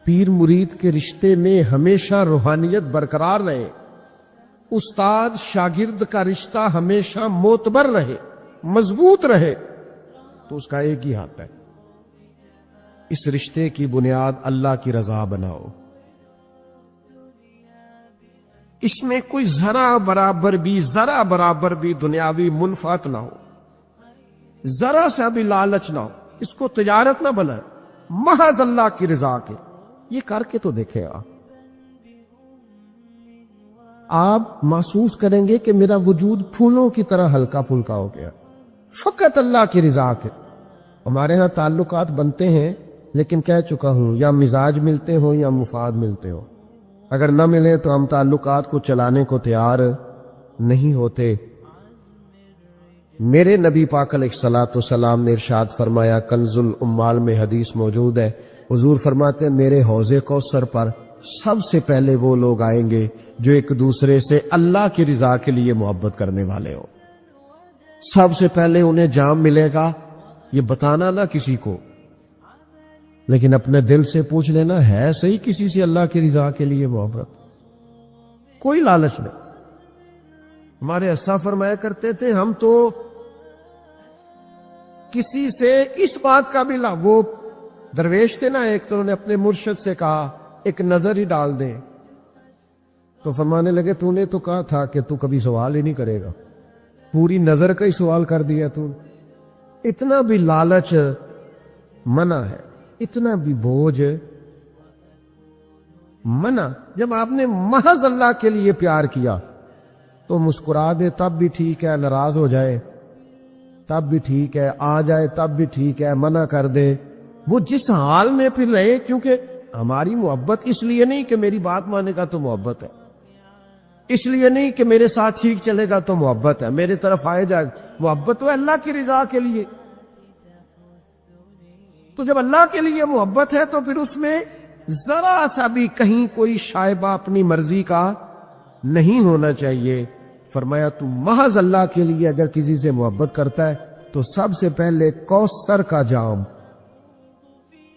پیر مرید کے رشتے میں ہمیشہ روحانیت برقرار رہے، استاد شاگرد کا رشتہ ہمیشہ معتبر رہے، مضبوط رہے، تو اس کا ایک ہی ہاتھ ہے، اس رشتے کی بنیاد اللہ کی رضا بناؤ۔ اس میں کوئی ذرا برابر بھی دنیاوی منفعت نہ ہو، ذرا سا بھی لالچ نہ ہو، اس کو تجارت نہ بنائے، محض اللہ کی رضا کے۔ یہ کر کے تو دیکھے آپ محسوس کریں گے کہ میرا وجود پھولوں کی طرح ہلکا پھلکا ہو گیا، فقط اللہ کی رضا کے۔ ہمارے ہاں تعلقات بنتے ہیں، لیکن کہہ چکا ہوں یا مزاج ملتے ہوں یا مفاد ملتے ہوں، اگر نہ ملے تو ہم تعلقات کو چلانے کو تیار نہیں ہوتے۔ میرے نبی پاک علیہ الصلوۃ والسلام نے ارشاد فرمایا، کنز الاموال میں حدیث موجود ہے، حضور فرماتے ہیں میرے حوض کوثر پر سب سے پہلے وہ لوگ آئیں گے جو ایک دوسرے سے اللہ کی رضا کے لیے محبت کرنے والے ہوں۔ سب سے پہلے انہیں جام ملے گا، یہ بتانا نہ کسی کو، لیکن اپنے دل سے پوچھ لینا ہے صحیح کسی سے اللہ کی رضا کے لیے محبت؟ کوئی لالچ نہیں۔ ہمارے اسا فرمایا کرتے تھے ہم تو کسی سے اس بات کا بھی وہ درویش تھے نا ایک، تو انہوں نے اپنے مرشد سے کہا ایک نظر ہی ڈال دیں، تو فرمانے لگے تو نے تو کہا تھا کہ تو کبھی سوال ہی نہیں کرے گا، پوری نظر کا ہی سوال کر دیا تو۔ اتنا بھی لالچ منع ہے، اتنا بھی بوجھ منع۔ جب آپ نے محض اللہ کے لیے پیار کیا تو مسکرا دے تب بھی ٹھیک ہے، ناراض ہو جائے تب بھی ٹھیک ہے، آ جائے تب بھی ٹھیک ہے، منع کر دے، وہ جس حال میں پھر رہے۔ کیونکہ ہماری محبت اس لیے نہیں کہ میری بات مانے گا تو محبت ہے، اس لیے نہیں کہ میرے ساتھ ٹھیک چلے گا تو محبت ہے، میرے طرف آئے جائے، محبت تو اللہ کی رضا کے لیے۔ تو جب اللہ کے لیے محبت ہے تو پھر اس میں ذرا سا بھی کہیں کوئی شائبہ اپنی مرضی کا نہیں ہونا چاہیے۔ فرمایا تو محض اللہ کے لیے اگر کسی سے محبت کرتا ہے تو سب سے پہلے کوثر کا جام،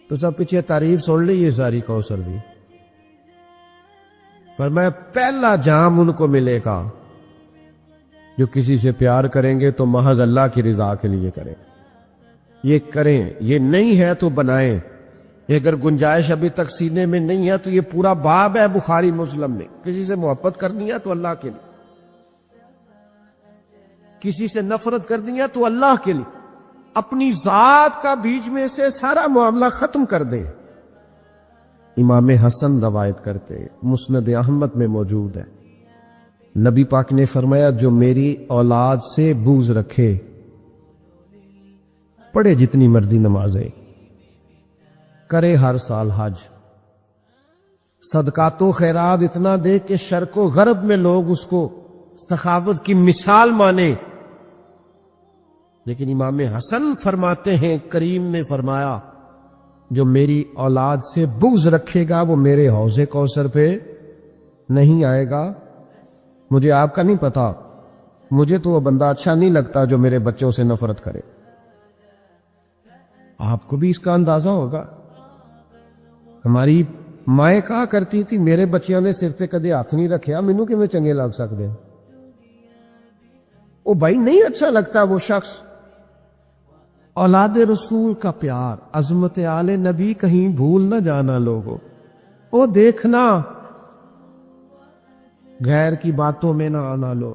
تو سب پیچھے تعریف سن لی یہ ساری کوثر دی، فرمایا پہلا جام ان کو ملے گا جو کسی سے پیار کریں گے تو محض اللہ کی رضا کے لیے کریں، یہ کریں، یہ نہیں ہے تو بنائیں۔ اگر گنجائش ابھی تک سینے میں نہیں ہے تو یہ پورا باب ہے بخاری مسلم میں، کسی سے محبت کرنی ہے تو اللہ کے لیے، کسی سے نفرت کرنی ہے تو اللہ کے لیے، اپنی ذات کا بیچ میں سے سارا معاملہ ختم کر دیں۔ امام حسن روایت کرتے، مسند احمد میں موجود ہے، نبی پاک نے فرمایا جو میری اولاد سے بغض رکھے، پڑھے جتنی مرضی نمازیں، کرے ہر سال حج، صدقات و خیرات اتنا دے کہ شرق و غرب میں لوگ اس کو سخاوت کی مثال مانے، لیکن امام حسن فرماتے ہیں کریم نے فرمایا جو میری اولاد سے بغض رکھے گا وہ میرے حوض کوثر پہ نہیں آئے گا۔ مجھے آپ کا نہیں پتا، مجھے تو وہ بندہ اچھا نہیں لگتا جو میرے بچوں سے نفرت کرے، آپ کو بھی اس کا اندازہ ہوگا۔ ہماری مائیں کہا کرتی تھی میرے بچیاں نے سر تے کدے ہاتھ نہیں رکھیا، مینوں کیویں چنگے لگ سکتے، وہ بھائی نہیں اچھا لگتا وہ شخص۔ اولاد رسول کا پیار، عظمت آل نبی کہیں بھول نہ جانا لوگوں، وہ دیکھنا، غیر کی باتوں میں نہ آنا لو۔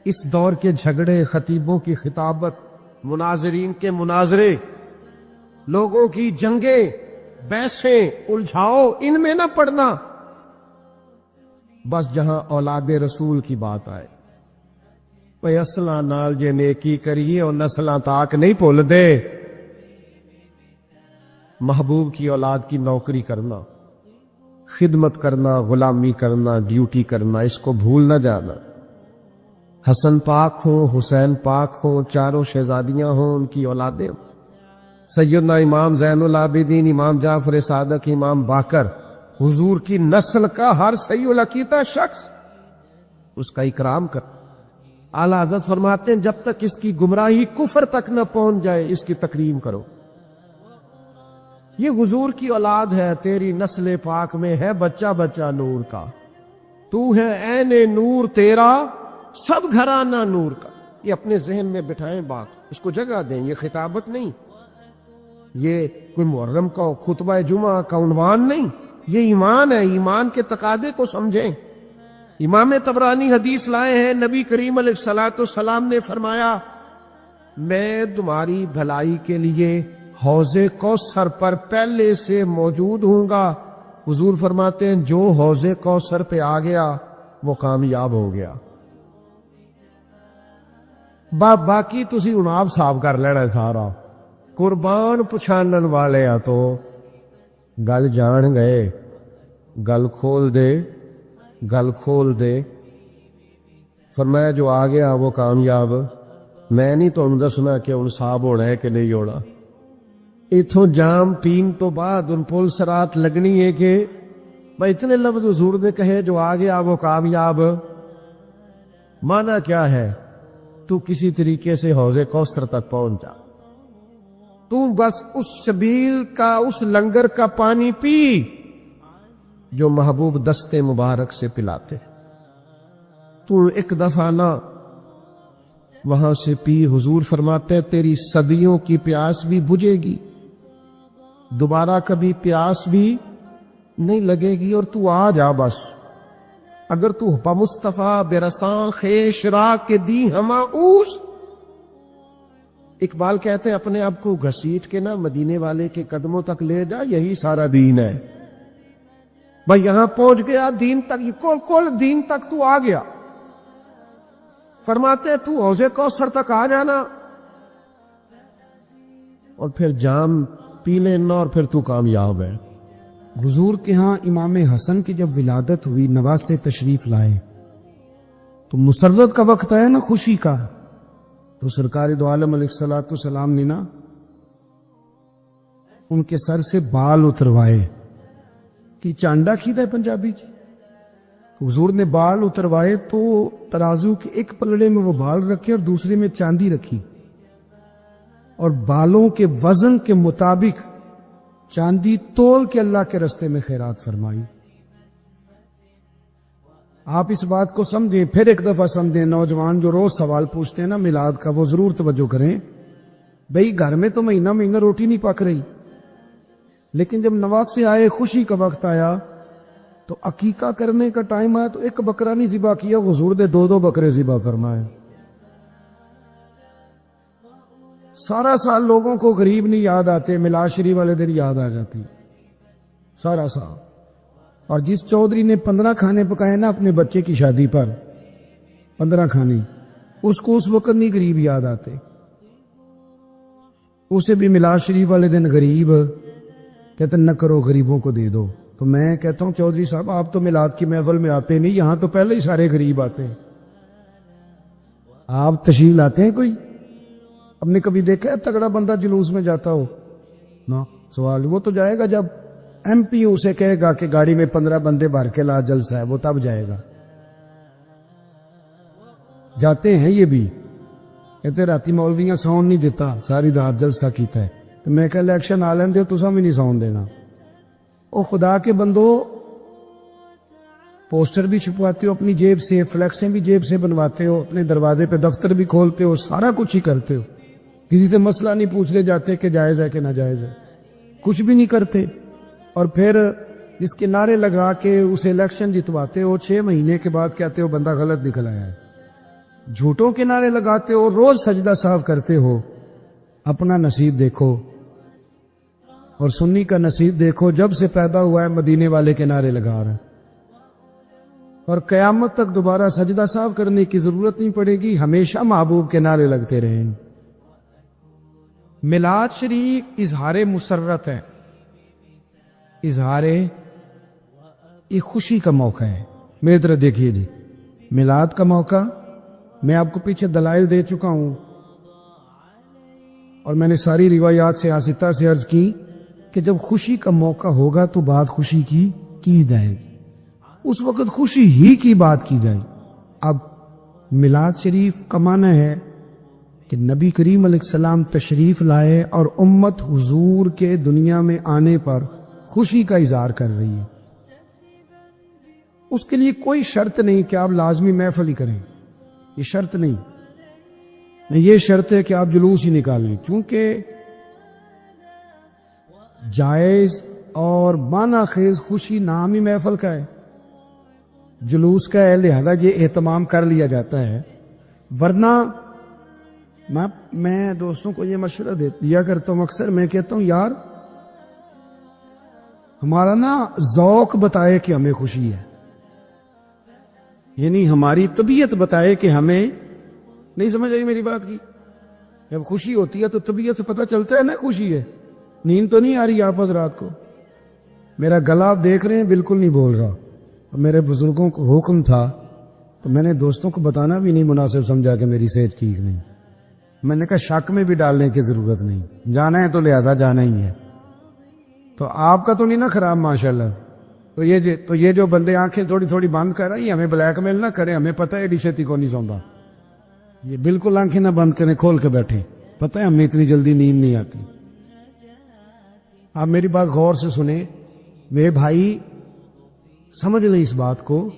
اس دور کے جھگڑے، خطیبوں کی خطابت، مناظرین کے مناظرے، لوگوں کی جنگیں، بحثیں، الجھاؤ، ان میں نہ پڑنا۔ بس جہاں اولاد رسول کی بات آئے، وہ اصلاں نال جے نیکی کریے اور نسلاں تاک نہیں بھول دے۔ محبوب کی اولاد کی نوکری کرنا، خدمت کرنا، غلامی کرنا، ڈیوٹی کرنا، اس کو بھول نہ جانا۔ حسن پاک ہوں، حسین پاک ہوں، چاروں شہزادیاں ہوں، ان کی اولادیں، سیدنا امام زین العابدین، امام جعفر صادق، امام باقر، حضور کی نسل کا ہر صحیح العقیدہ شخص، اس کا اکرام کر۔ اعلیٰ حضرت فرماتے ہیں جب تک اس کی گمراہی کفر تک نہ پہنچ جائے اس کی تکریم کرو۔ یہ حضور کی اولاد ہے، تیری نسل پاک میں ہے بچہ بچہ نور کا، تو ہے عین نور تیرا سب گھرانہ نور کا۔ یہ اپنے ذہن میں بٹھائیں بات، اس کو جگہ دیں، یہ خطابت نہیں، یہ کوئی محرم کا خطبہ جمعہ کا عنوان نہیں، یہ ایمان ہے، ایمان کے تقاضے کو سمجھیں۔ امام طبرانی حدیث لائے ہیں، نبی کریم علیہ الصلوۃ والسلام نے فرمایا میں تمہاری بھلائی کے لیے حوض کوثر پر پہلے سے موجود ہوں گا۔ حضور فرماتے ہیں جو حوض کوثر پہ آ گیا وہ کامیاب ہو گیا۔ باقی تسی اناب صاف کر لینا سارا، قربان پچھانن والے آ تو گل جان گئے، گل کھول دے، گل کھول دے۔ فرمایا جو آ گیا وہ کامیاب۔ میں نہیں تو دسنا کہ ان صاحب ہونا ہے کہ نہیں ہونا، اتھوں جام پین تو بعد ان پل سرات لگنی ہے کہ میں اتنے لفظ حضور نے کہے جو آ گیا وہ کامیاب۔ مانا کیا ہے؟ تو کسی طریقے سے حوض کوثر تک پہنچ جا، تو بس اس شبیل کا، اس لنگر کا پانی پی جو محبوب دستے مبارک سے پلاتے۔ تو ایک دفعہ نہ وہاں سے پی. حضور فرماتے ہیں تیری صدیوں کی پیاس بھی بجھے گی, دوبارہ کبھی پیاس بھی نہیں لگے گی, اور تو آ جا بس. اگر تو با مصطفیٰ برساں خیش را کے دی ہما اوس. اقبال کہتے ہیں اپنے آپ کو گھسیٹ کے نا مدینے والے کے قدموں تک لے جا, یہی سارا دین ہے بھائی. یہاں پہنچ گیا دین تک, کل دین تک تو آ گیا. فرماتے ہیں تو حوض کوثر تک آ جانا اور پھر جام پی لینا اور پھر تو کامیاب ہے. حضور کے ہاں امام حسن کی جب ولادت ہوئی, نواز سے تشریف لائے, تو مسرت کا وقت ہے نا, خوشی کا. تو سرکار دو عالم علیہ الصلوۃ والسلام نے نا ان کے سر سے بال اتروائے کہ چانڈا کھیدا ہے پنجابی جی. حضور نے بال اتروائے تو ترازو کے ایک پلڑے میں وہ بال رکھے اور دوسرے میں چاندی رکھی, اور بالوں کے وزن کے مطابق چاندی تول کے اللہ کے رستے میں خیرات فرمائی. آپ اس بات کو سمجھیں, پھر ایک دفعہ سمجھیں. نوجوان جو روز سوال پوچھتے ہیں نا میلاد کا, وہ ضرور توجہ کریں. بھئی گھر میں تو مہینہ روٹی نہیں پک رہی, لیکن جب نواز سے آئے, خوشی کا وقت آیا, تو عقیقہ کرنے کا ٹائم آیا تو ایک بکرا نہیں ذبح کیا, حضور نے 2 بکرے ذبح فرمائے. سارا سال لوگوں کو غریب نہیں یاد آتے, میلاد شریف والے دن یاد آ جاتی سارا سال. اور جس چودھری نے 15 کھانے پکائے نا اپنے بچے کی شادی پر, 15 کھانے, اس کو اس وقت نہیں غریب یاد آتے. اسے بھی میلاد شریف والے دن غریب کہتے نہ کرو, غریبوں کو دے دو. تو میں کہتا ہوں چودھری صاحب آپ تو میلاد کی محفل میں آتے نہیں, یہاں تو پہلے ہی سارے غریب آتے ہیں. آپ تشریف لاتے ہیں کوئی؟ ہم نے کبھی دیکھا ہے تگڑا بندہ جلوس میں جاتا ہو؟ نا سوال. وہ تو جائے گا جب ایم پی اسے کہے گا کہ گاڑی میں 15 بندے بھر کے لا, جلسہ ہے, وہ تب جائے گا. جاتے ہیں یہ بھی, کہتے راتی مولویاں ساؤنڈ نہیں دیتا, ساری رات جلسہ کیتا ہے. تو میں کہ الیکشن آ لین دے, تساں بھی نہیں ساؤنڈ دینا. او خدا کے بندو, پوسٹر بھی چھپواتے ہو اپنی جیب سے, فلیکسیں بھی جیب سے بنواتے ہو, اپنے دروازے پہ دفتر بھی کھولتے ہو, سارا کچھ ہی کرتے ہو. کسی سے مسئلہ نہیں پوچھ لے جاتے کہ جائز ہے کہ ناجائز ہے, کچھ بھی نہیں کرتے. اور پھر جس کے نعرے لگا کے اسے الیکشن جتواتے ہو, 6 مہینے کے بعد کہتے ہو بندہ غلط نکل آیا ہے. جھوٹوں کے نعرے لگاتے ہو, روز سجدہ صاف کرتے ہو. اپنا نصیب دیکھو اور سنی کا نصیب دیکھو, جب سے پیدا ہوا ہے مدینے والے کے نعرے لگا رہا ہے, اور قیامت تک دوبارہ سجدہ صاف کرنے کی ضرورت نہیں پڑے گی, ہمیشہ محبوب کے نعرے لگتے رہیں. میلاد شریف اظہار مسرت ہے, اظہار ایک خوشی کا موقع ہے. میری طرح دیکھیے جی, میلاد کا موقع میں آپ کو پیچھے دلائل دے چکا ہوں, اور میں نے ساری روایات سے آستہ سے عرض کی کہ جب خوشی کا موقع ہوگا تو بات خوشی کی جائے گی, اس وقت خوشی ہی کی بات کی جائے. اب میلاد شریف کا معنی ہے کہ نبی کریم علیہ السلام تشریف لائے اور امت حضور کے دنیا میں آنے پر خوشی کا اظہار کر رہی ہے. اس کے لیے کوئی شرط نہیں کہ آپ لازمی محفل ہی کریں, یہ شرط نہیں. یہ شرط ہے کہ آپ جلوس ہی نکالیں, کیونکہ جائز اور معنی خیز خوشی نام ہی محفل کا ہے, جلوس کا ہے, لہذا یہ اہتمام کر لیا جاتا ہے. ورنہ میں دوستوں کو یہ مشورہ دیا کرتا ہوں اکثر, میں کہتا ہوں یار ہمارا نا ذوق بتائے کہ ہمیں خوشی ہے, یعنی ہماری طبیعت بتائے کہ ہمیں, نہیں سمجھ آئی میری بات کی؟ جب خوشی ہوتی ہے تو طبیعت سے پتہ چلتا ہے نا خوشی ہے. نیند تو نہیں آ رہی آپ حضرات کو؟ میرا گلا آپ دیکھ رہے ہیں بالکل نہیں بول رہا. میرے بزرگوں کو حکم تھا تو میں نے دوستوں کو بتانا بھی نہیں مناسب سمجھا کہ میری صحت ٹھیک نہیں. میں نے کہا شک میں بھی ڈالنے کی ضرورت نہیں, جانا ہے تو لہذا جانا ہی ہے. تو آپ کا تو نہیں نا خراب ماشاءاللہ. تو یہ جو بندے آنکھیں تھوڑی تھوڑی بند کر رہے ہیں, ہمیں بلیک میل نہ کریں, ہمیں پتہ ہے ڈشتی کو نہیں سوندا. یہ بالکل آنکھیں نہ بند کریں, کھول کے بیٹھیں, پتہ ہے ہمیں اتنی جلدی نیند نہیں آتی. آپ میری بات غور سے سنیں میرے بھائی, سمجھ لیں اس بات کو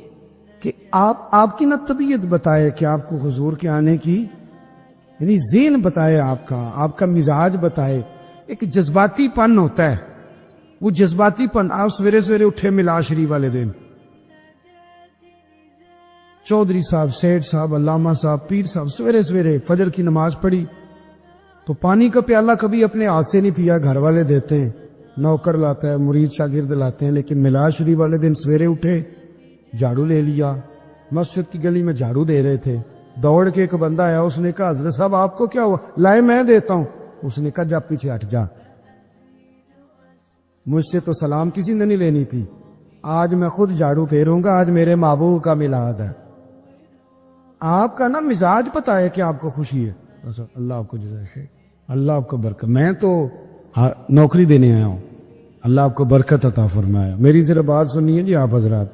کہ آپ کی نہ طبیعت بتائے کہ آپ کو حضور کے آنے کی یعنی ذہن بتائے آپ کا مزاج بتائے. ایک جذباتی پن ہوتا ہے, وہ جذباتی پن. آپ سویرے سویرے اٹھے میلاد شریف والے دن, چودھری صاحب, سیٹھ صاحب, علامہ صاحب, پیر صاحب سویرے سویرے فجر کی نماز پڑھی, تو پانی کا پیالہ کبھی اپنے ہاتھ سے نہیں پیا, گھر والے دیتے ہیں, نوکر لاتا ہے, مرید شاگرد لاتے ہیں. لیکن میلاد شریف والے دن سویرے اٹھے, جھاڑو لے لیا. مسجد کی گلی میں جھاڑو دے رہے تھے, دوڑ کے ایک بندہ آیا, اس نے کہا حضرت صاحب آپ کو کیا ہوا؟ لائے میں دیتا ہوں. اس نے کہا جا پیچھے ہٹ جا, مجھ سے تو سلام کسی نے نہیں لینی تھی, آج میں خود جھاڑو پھیروں گا, آج میرے محبوب کا میلاد ہے. آپ کا نا مزاج پتہ ہے کہ آپ کو خوشی ہے. اللہ آپ کو جزائے خیر, اللہ آپ کو برکت. میں تو نوکری دینے آیا ہوں, اللہ آپ کو برکت عطا فرمائے. میری ذرا بات سنیے جی آپ حضرات,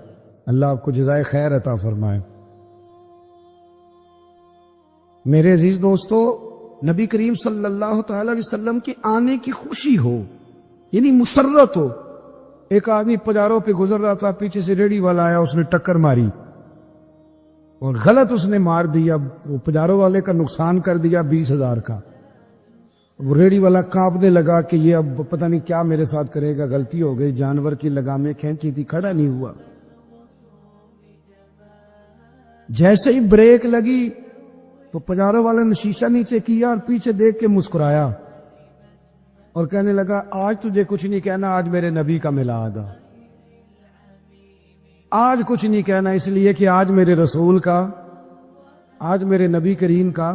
اللہ آپ کو جزائے خیر عطا فرمائے. میرے عزیز دوستو, نبی کریم صلی اللہ تعالی علیہ وسلم کے آنے کی خوشی ہو, یعنی مسرت ہو. ایک آدمی پجاروں پہ گزر رہا تھا, پیچھے سے ریڑھی والا آیا, اس نے ٹکر ماری اور غلط اس نے مار دیا, وہ پجاروں والے کا نقصان کر دیا 20,000 کا. وہ ریڑھی والا کانپنے لگا کہ یہ اب پتہ نہیں کیا میرے ساتھ کرے گا, غلطی ہو گئی, جانور کی لگامیں کھینچی تھی, کھڑا نہیں ہوا. جیسے ہی بریک لگی تو پجاروں والے نے شیشہ نیچے کیا اور پیچھے دیکھ کے مسکرایا اور کہنے لگا آج تجھے کچھ نہیں کہنا, آج میرے نبی کا میلاد ہے. آج کچھ نہیں کہنا اس لیے کہ آج میرے رسول کا, آج میرے نبی کریم کا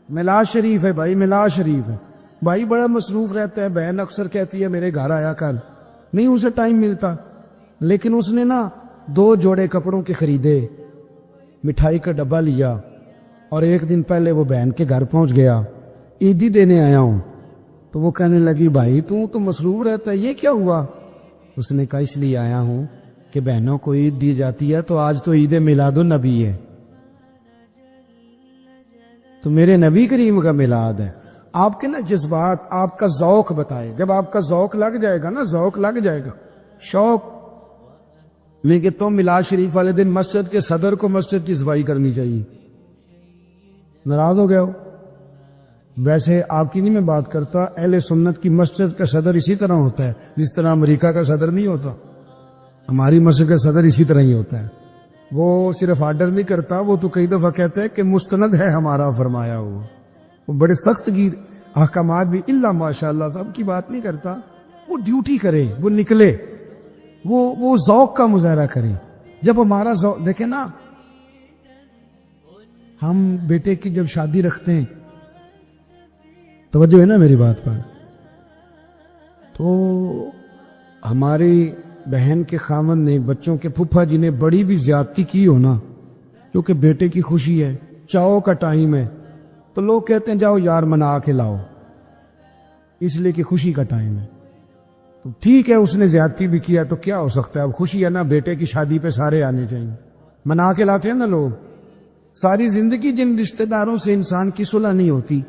میلاد شریف ہے. بھائی میلاد شریف ہے. بھائی بڑا مصروف رہتا ہے, بہن اکثر کہتی ہے میرے گھر آیا کر, نہیں اسے ٹائم ملتا. لیکن اس نے نا 2 جوڑے کپڑوں کے خریدے, مٹھائی کا ڈبہ لیا, اور ایک دن پہلے وہ بہن کے گھر پہنچ گیا, عیدی دینے آیا ہوں. تو وہ کہنے لگی بھائی تو مصروف رہتا ہے, یہ کیا ہوا؟ اس نے کہا اس لیے آیا ہوں کہ بہنوں کو عید دی جاتی ہے, تو آج تو عید میلاد النبی ہے, تو میرے نبی کریم کا میلاد ہے. آپ کے نا جذبات, آپ کا ذوق بتائے. جب آپ کا ذوق لگ جائے گا نا, ذوق لگ جائے گا, شوق میں کہ تم میلاد شریف والے دن مسجد کے صدر کو مسجد کی صفائی کرنی چاہیے. ناراض ہو گیا ہو؟ ویسے آپ کی نہیں میں بات کرتا, اہل سنت کی مسجد کا صدر اسی طرح ہوتا ہے جس طرح امریکہ کا صدر نہیں ہوتا. ہماری مسجد کا صدر اسی طرح ہی ہوتا ہے. وہ صرف آرڈر نہیں کرتا, وہ تو کئی دفعہ کہتا ہے کہ مستند ہے ہمارا فرمایا ہوا. وہ بڑے سخت گیر احکامات بھی اللہ ماشاءاللہ سب کی بات نہیں کرتا. وہ ڈیوٹی کرے, وہ نکلے, وہ ذوق کا مظاہرہ کرے. جب ہمارا ذوق دیکھیں نا, ہم بیٹے کی جب شادی رکھتے ہیں, توجہ ہے نا میری بات پر, تو ہماری بہن کے خامن نے, بچوں کے پھپھا جی نے بڑی بھی زیادتی کی ہو نا, کیونکہ بیٹے کی خوشی ہے, چاؤ کا ٹائم ہے, تو لوگ کہتے ہیں جاؤ یار منا کے لاؤ, اس لیے کہ خوشی کا ٹائم ہے. تو ٹھیک ہے اس نے زیادتی بھی کیا تو کیا ہو سکتا ہے, اب خوشی ہے نا, بیٹے کی شادی پہ سارے آنے چاہیے, منا کے لاتے ہیں نا لوگ. ساری زندگی جن رشتہ داروں سے انسان کی صلح نہیں ہوتی,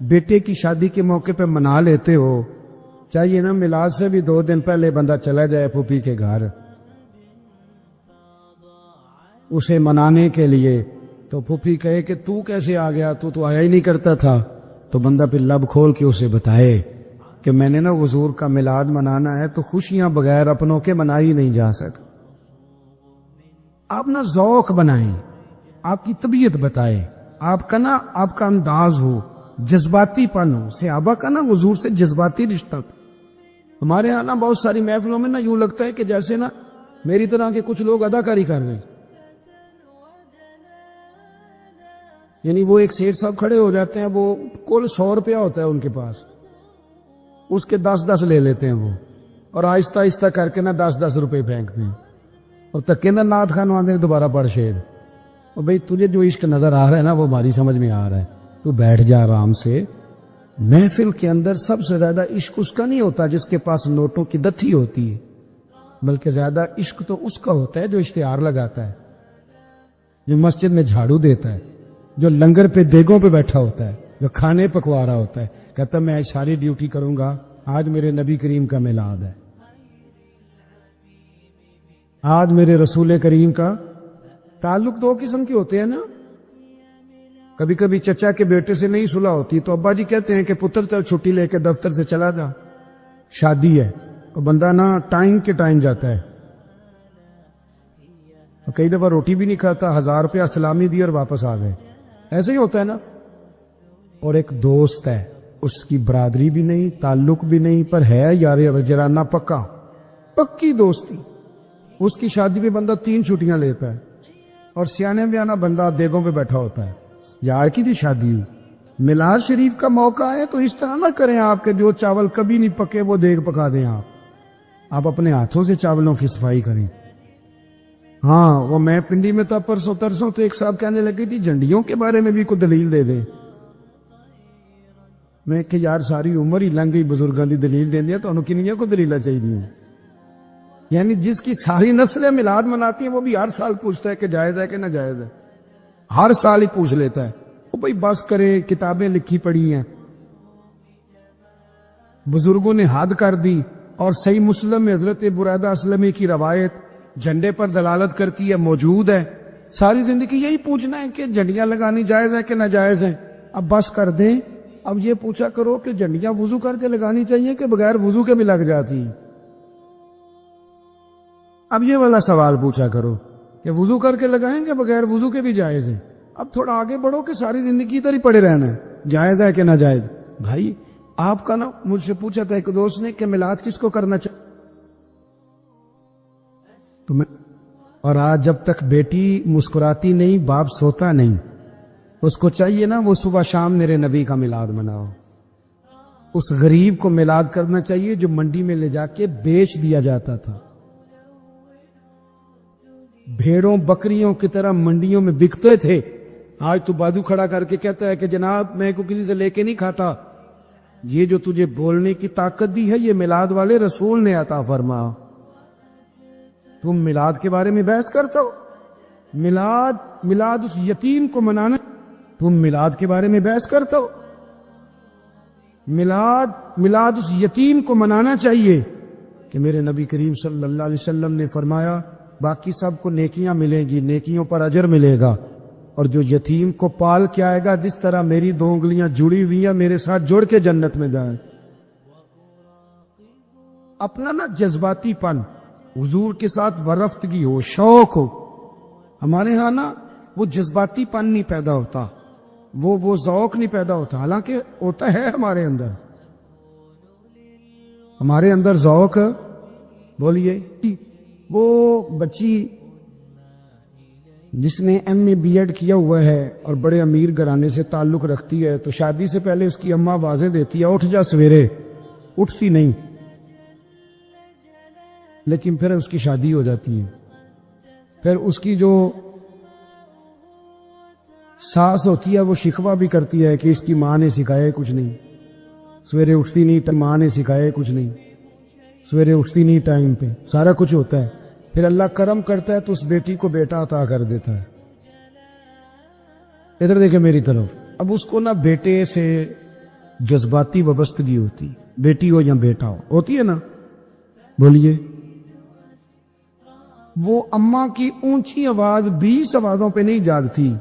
بیٹے کی شادی کے موقع پہ منا لیتے ہو. چاہیے نا میلاد سے بھی 2 دن پہلے بندہ چلا جائے پھوپھی کے گھر اسے منانے کے لیے, تو پھوپھی کہے کہ تو کیسے آ گیا, تو آیا ہی نہیں کرتا تھا, تو بندہ پھر لب کھول کے اسے بتائے کہ میں نے نا حضور کا میلاد منانا ہے, تو خوشیاں بغیر اپنوں کے منائی نہیں جا سکتی. آپ نا ذوق بنائیں, آپ کی طبیعت بتائے, آپ کا انداز ہو, جذباتی پن ہو. صحابہ کا نا حضور سے جذباتی رشتہ تھا. ہمارے یہاں نا بہت ساری محفلوں میں نا یوں لگتا ہے کہ جیسے نا میری طرح کے کچھ لوگ اداکاری کر رہے ہیں. یعنی وہ ایک سیٹھ صاحب کھڑے ہو جاتے ہیں, وہ کل 100 روپیہ ہوتا ہے ان کے پاس, اس کے 10 لے لیتے ہیں وہ, اور آہستہ آہستہ کر کے نا 10 روپے پھینکتے ہیں, اور تکے نا نعت خان آتے ہیں دوبارہ پڑھ شعر. اور بھئی تجھے جو عشق نظر آ رہا ہے نا وہ ہماری سمجھ میں آ رہا ہے, تو بیٹھ جا آرام سے. محفل کے اندر سب سے زیادہ عشق اس کا نہیں ہوتا جس کے پاس نوٹوں کی دتھی ہوتی ہے, بلکہ زیادہ عشق تو اس کا ہوتا ہے جو اشتہار لگاتا ہے, جو مسجد میں جھاڑو دیتا ہے, جو لنگر پہ دیگوں پہ بیٹھا ہوتا ہے, جو کھانے پکوا رہا ہوتا ہے, کہتا میں ساری ڈیوٹی کروں گا, آج میرے نبی کریم کا میلاد ہے, آج میرے رسول کریم کا. تعلق 2 قسم کے ہوتے ہیں نا, کبھی کبھی چچا کے بیٹے سے نہیں صلح ہوتی تو ابا جی کہتے ہیں کہ پتر چل چھٹی لے کے دفتر سے چلا جا، شادی ہے، تو بندہ نا ٹائم کے ٹائم جاتا ہے، کئی دفعہ روٹی بھی نہیں کھاتا، 1000 روپیہ سلامی دی اور واپس آ گئے، ایسے ہی ہوتا ہے نا۔ اور ایک دوست ہے، اس کی برادری بھی نہیں، تعلق بھی نہیں، پر ہے یار جرانہ پکا، پکی دوستی، اس کی شادی پہ بندہ 3 چھٹیاں لیتا ہے، اور سیانے بیانا بندہ دیگوں پہ بیٹھا ہوتا ہے، یار کی تھی شادی ہوئی، میلاد شریف کا موقع ہے تو اس طرح نہ کریں آپ کے جو چاول کبھی نہیں پکے وہ دیگ پکا دیں آپ اپنے ہاتھوں سے چاولوں کی صفائی کریں۔ ہاں وہ میں پنڈی میں تھا پرسوں ترسوں تو ایک صاحب کہنے لگے تھی جھنڈیوں کے بارے میں بھی کوئی دلیل دے دے، میں کہ یار ساری عمر ہی لنگ گئی بزرگاں دی دلیل دین دیا تو انہوں کنیاں کو دلیلہ چاہیے، یعنی جس کی ساری نسلیں میلاد مناتی ہیں وہ بھی ہر سال پوچھتا ہے کہ جائز ہے کہ نہ جائز ہے، ہر سال ہی پوچھ لیتا ہے، وہ بھائی بس کرے، کتابیں لکھی پڑھی ہیں، بزرگوں نے حد کر دی، اور صحیح مسلم میں حضرت برادہ اسلمی کی روایت جھنڈے پر دلالت کرتی ہے، موجود ہے، ساری زندگی یہی پوچھنا ہے کہ جھنڈیاں لگانی جائز ہے کہ ناجائز ہے، اب بس کر دیں، اب یہ پوچھا کرو کہ جھنڈیاں وضو کر کے لگانی چاہیے کہ بغیر وضو کے بھی لگ جاتی، اب یہ والا سوال پوچھا کرو کہ وضو کر کے لگائیں کہ بغیر وضو کے بھی جائز ہے، اب تھوڑا آگے بڑھو کہ ساری زندگی ادھر ہی پڑے رہنا ہے، جائز ہے کہ ناجائز۔ بھائی آپ کا نا مجھ سے پوچھا تھا ایک دوست نے کہ میلاد کس کو کرنا چاہیے، تو میں، اور آج جب تک بیٹی مسکراتی نہیں باپ سوتا نہیں، اس کو چاہیے نا وہ صبح شام میرے نبی کا میلاد مناؤ، اس غریب کو میلاد کرنا چاہیے جو منڈی میں لے جا کے بیچ دیا جاتا تھا، بھیڑوں بکریوں کی طرح منڈیوں میں بکتے تھے، آج تو بازو کھڑا کر کے کہتا ہے کہ جناب میں کو کسی سے لے کے نہیں کھاتا، یہ جو تجھے بولنے کی طاقت دی ہے یہ میلاد والے رسول نے عطا فرما، تم میلاد کے بارے میں بحث کرتا ہو، میلاد اس یتیم کو منانا، تم میلاد کے بارے میں بحث کرتا ہو، میلاد اس یتیم کو منانا چاہیے کہ میرے نبی کریم صلی اللہ علیہ وسلم نے فرمایا باقی سب کو نیکیاں ملیں گی، نیکیوں پر اجر ملے گا، اور جو یتیم کو پال کے آئے گا جس طرح میری 2 انگلیاں جڑی ہوئی ہیں میرے ساتھ جڑ کے جنت میں جائیں۔ اپنا نا جذباتی پن حضور کے ساتھ ورفتگی ہو، شوق ہو، ہمارے ہاں نا وہ جذباتی پن نہیں پیدا ہوتا، وہ ذوق نہیں پیدا ہوتا، حالانکہ ہوتا ہے ہمارے اندر ذوق، بولیے، وہ بچی جس نے ایم اے بی ایڈ کیا ہوا ہے اور بڑے امیر گھرانے سے تعلق رکھتی ہے تو شادی سے پہلے اس کی اماں واضح دیتی ہے اٹھ جا سویرے، اٹھتی نہیں، لیکن پھر اس کی شادی ہو جاتی ہے، پھر اس کی جو ساس ہوتی ہے وہ شکوہ بھی کرتی ہے کہ اس کی ماں نے سکھائے کچھ نہیں، سویرے اٹھتی نہیں، ماں نے سکھائے کچھ نہیں، سویرے اٹھتی نہیں ٹائم پہ، سارا کچھ ہوتا ہے، پھر اللہ کرم کرتا ہے تو اس بیٹی کو بیٹا عطا کر دیتا ہے۔ ادھر دیکھیں میری طرف، اب اس کو نہ بیٹے سے جذباتی وابستگی ہوتی، بیٹی ہو یا بیٹا ہوتی ہے نا، بولیے، وہ اماں کی اونچی آواز 20 آوازوں پہ نہیں جاگتی،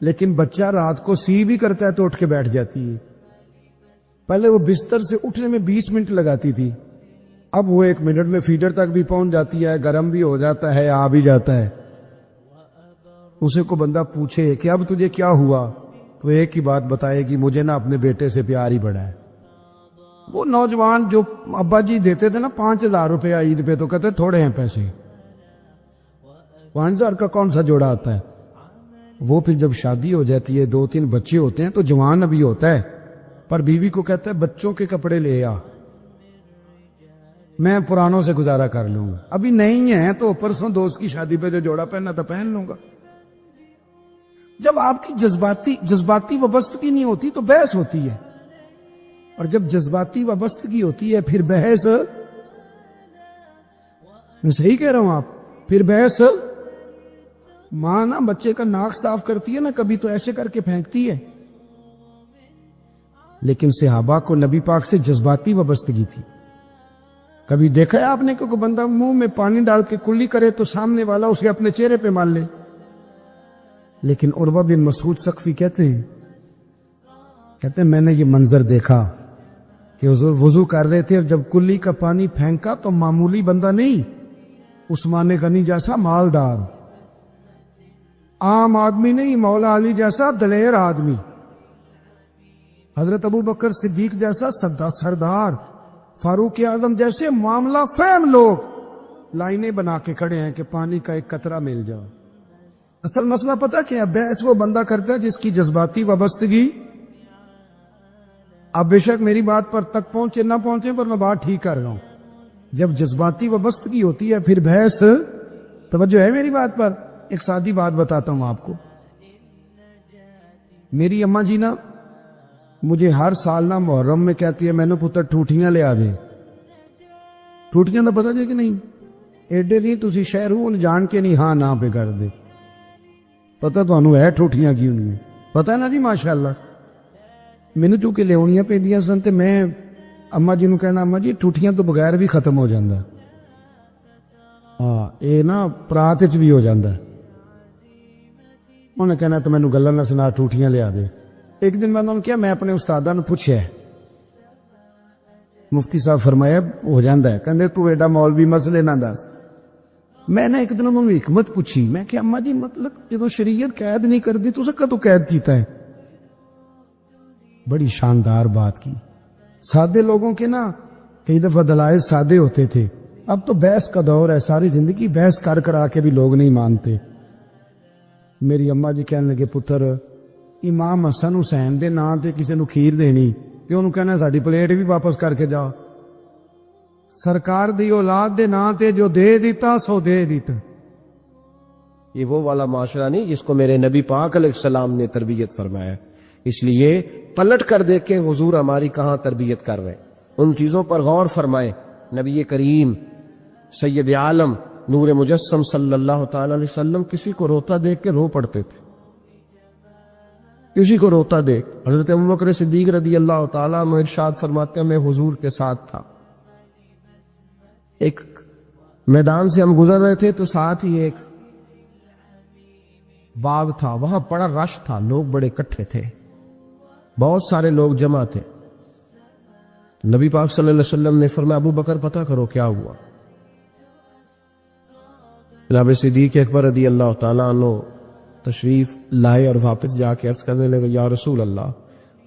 لیکن بچہ رات کو سی بھی کرتا ہے تو اٹھ کے بیٹھ جاتی ہے، پہلے وہ بستر سے اٹھنے میں 20 منٹ لگاتی تھی، اب وہ 1 منٹ میں فیڈر تک بھی پہنچ جاتی ہے، گرم بھی ہو جاتا ہے، آ بھی جاتا ہے۔ اسے کو بندہ پوچھے کہ اب تجھے کیا ہوا تو ایک ہی بات بتائے گی، مجھے نا اپنے بیٹے سے پیار ہی بڑھا ہے۔ وہ نوجوان جو ابا جی دیتے تھے نا 5000 روپے عید پہ تو کہتے تھوڑے ہیں پیسے، 5000 کا کون سا جوڑا آتا ہے، وہ پھر جب شادی ہو جاتی ہے 2-3 بچے ہوتے ہیں تو جوان ابھی ہوتا ہے، پر بیوی کو کہتا ہے بچوں کے کپڑے لے آ، میں پرانوں سے گزارا کر لوں گا، ابھی نہیں ہے تو پرسوں دوست کی شادی پہ جو جوڑا پہننا تھا پہن لوں گا۔ جب آپ کی جذباتی وابستگی نہیں ہوتی تو بحث ہوتی ہے، اور جب جذباتی وابستگی ہوتی ہے پھر بحث، میں صحیح کہہ رہا ہوں آپ، پھر بحث، ماں نا بچے کا ناک صاف کرتی ہے نا کبھی تو ایسے کر کے پھینکتی ہے، لیکن صحابہ کو نبی پاک سے جذباتی وابستگی تھی۔ کبھی دیکھا ہے آپ نے کہ کوئی بندہ منہ میں پانی ڈال کے کلی کرے تو سامنے والا اسے اپنے چہرے پہ مان لے، لیکن عروہ بن مسعود ثقفی کہتے ہیں میں نے یہ منظر دیکھا کہ حضور وضو کر رہے تھے اور جب کلی کا پانی پھینکا تو معمولی بندہ نہیں، عثمان غنی جیسا مالدار، عام آدمی نہیں، مولا علی جیسا دلیر آدمی، حضرت ابو بکر صدیق جیسا سردار، فاروق اعظم جیسے معاملہ فہم لوگ لائنیں بنا کے کھڑے ہیں کہ پانی کا ایک قطرہ مل جائے۔ اصل مسئلہ پتہ کیا ہے؟ بحث وہ بندہ کرتا ہے جس کی جذباتی وابستگی، اب بے شک میری بات پر تک پہنچے نہ پہنچے پر میں بات ٹھیک کر رہا ہوں، جب جذباتی وابستگی ہوتی ہے پھر بحث، توجہ ہے میری بات پر؟ ایک سادی بات بتاتا ہوں آپ کو، میری اماں جی نا مجھے ہر سال نا محرم میں کہتی ہے میں نے پتر ٹوٹیاں لے آ دے، ٹوٹیاں تو پتہ جائے کہ نہیں، ایڈے نہیں تسی شہر ہو جان کے نہیں ہاں نہ پہ کر دے، پتہ تو انہوں ہے ٹوٹیاں کی ہوں، پتہ ہے نا جی ماشاءاللہ، میں نے چونکہ لیونیاں پہ دیا سن تے میں اماں جی نو کہنا اماں جی ٹوٹیاں تو بغیر بھی ختم ہو جاندہ، ہاں اے نا پرات وچ بھی ہو جاندہ، انہوں نے کہنا تو میں نو گلہ نہ سنا ٹوٹیاں لے آ دے۔ ایک دن میں نے کیا میں اپنے استادہ نے پوچھا ہے، مفتی صاحب فرمایا ہو جاندہ ہے، کہندے تو ایڈا مولوی مسئلے نہ دس، میں نے ایک دن انہوں نے حکمت پوچھی، میں کہ اماں جی مطلب جدو شریعت قید نہیں کر دی تو سکا تو قید کیتا ہے، بڑی شاندار بات کی۔ سادے لوگوں کے نا کئی دفعہ دلائل سادے ہوتے تھے، اب تو بحث کا دور ہے، ساری زندگی بحث کر آ کے بھی لوگ نہیں مانتے۔ میری اماں جی کہنے لگے پتر امام حسن حسین دے نام تے کسی نو کھیر دینی تے انہوں کہنا ساڈی پلیٹ بھی واپس کر کے جا، سرکار دی اولاد دے نام تے جو دے دیتا سو دے دیتا۔ یہ وہ والا معاشرہ نہیں جس کو میرے نبی پاک علیہ السلام نے تربیت فرمایا، اس لیے پلٹ کر دیکھیں حضور ہماری کہاں تربیت کر رہے ہیں، ان چیزوں پر غور فرمائیں۔ نبی کریم سید عالم نور مجسم صلی اللہ تعالی علیہ وسلم کسی کو روتا دیکھ کے رو پڑتے تھے، کسی کو روتا دیکھ۔ حضرت ابوبکر صدیق رضی اللہ تعالیٰ عنہ ارشاد فرماتے ہیں میں حضور کے ساتھ تھا، ایک میدان سے ہم گزر رہے تھے تو ساتھ ہی ایک باغ تھا، وہاں بڑا رش تھا، لوگ بڑے اکٹھے تھے، بہت سارے لوگ جمع تھے۔ نبی پاک صلی اللہ علیہ وسلم نے فرمایا ابو بکر پتہ کرو کیا ہوا۔ جناب صدیق اکبر رضی اللہ تعالیٰ عنہ تشریف لائے اور واپس جا کے عرض کرنے لگے یا رسول اللہ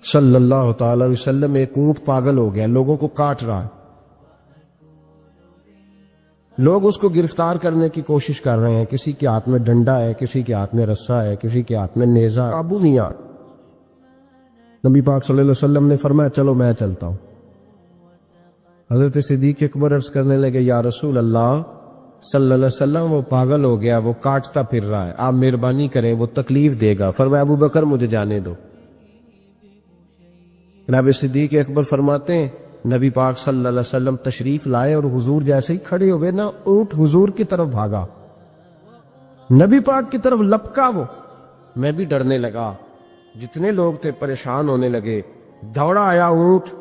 صلی اللہ تعالی علیہ وسلم ایک اونٹ پاگل ہو گیا، لوگوں کو کاٹ رہا ہے، لوگ اس کو گرفتار کرنے کی کوشش کر رہے ہیں، کسی کے ہاتھ میں ڈنڈا ہے، کسی کے ہاتھ میں رسا ہے، کسی کے ہاتھ میں نیزہ، قابو نہیں آ۔ نبی پاک صلی اللہ علیہ وسلم نے فرمایا چلو میں چلتا ہوں۔ حضرت صدیق اکبر عرض کرنے لگے یا رسول اللہ صلی اللہ علیہ وسلم وہ پاگل ہو گیا، وہ کاٹتا پھر رہا ہے، آپ مہربانی کریں، وہ تکلیف دے گا۔ فرمایا ابو بکر مجھے جانے دو۔ جناب صدیق اکبر فرماتے ہیں نبی پاک صلی اللہ علیہ وسلم تشریف لائے اور حضور جیسے ہی کھڑے ہوئے نا اونٹ حضور کی طرف بھاگا، نبی پاک کی طرف لپکا، وہ میں بھی ڈرنے لگا، جتنے لوگ تھے پریشان ہونے لگے، دوڑا آیا اونٹ،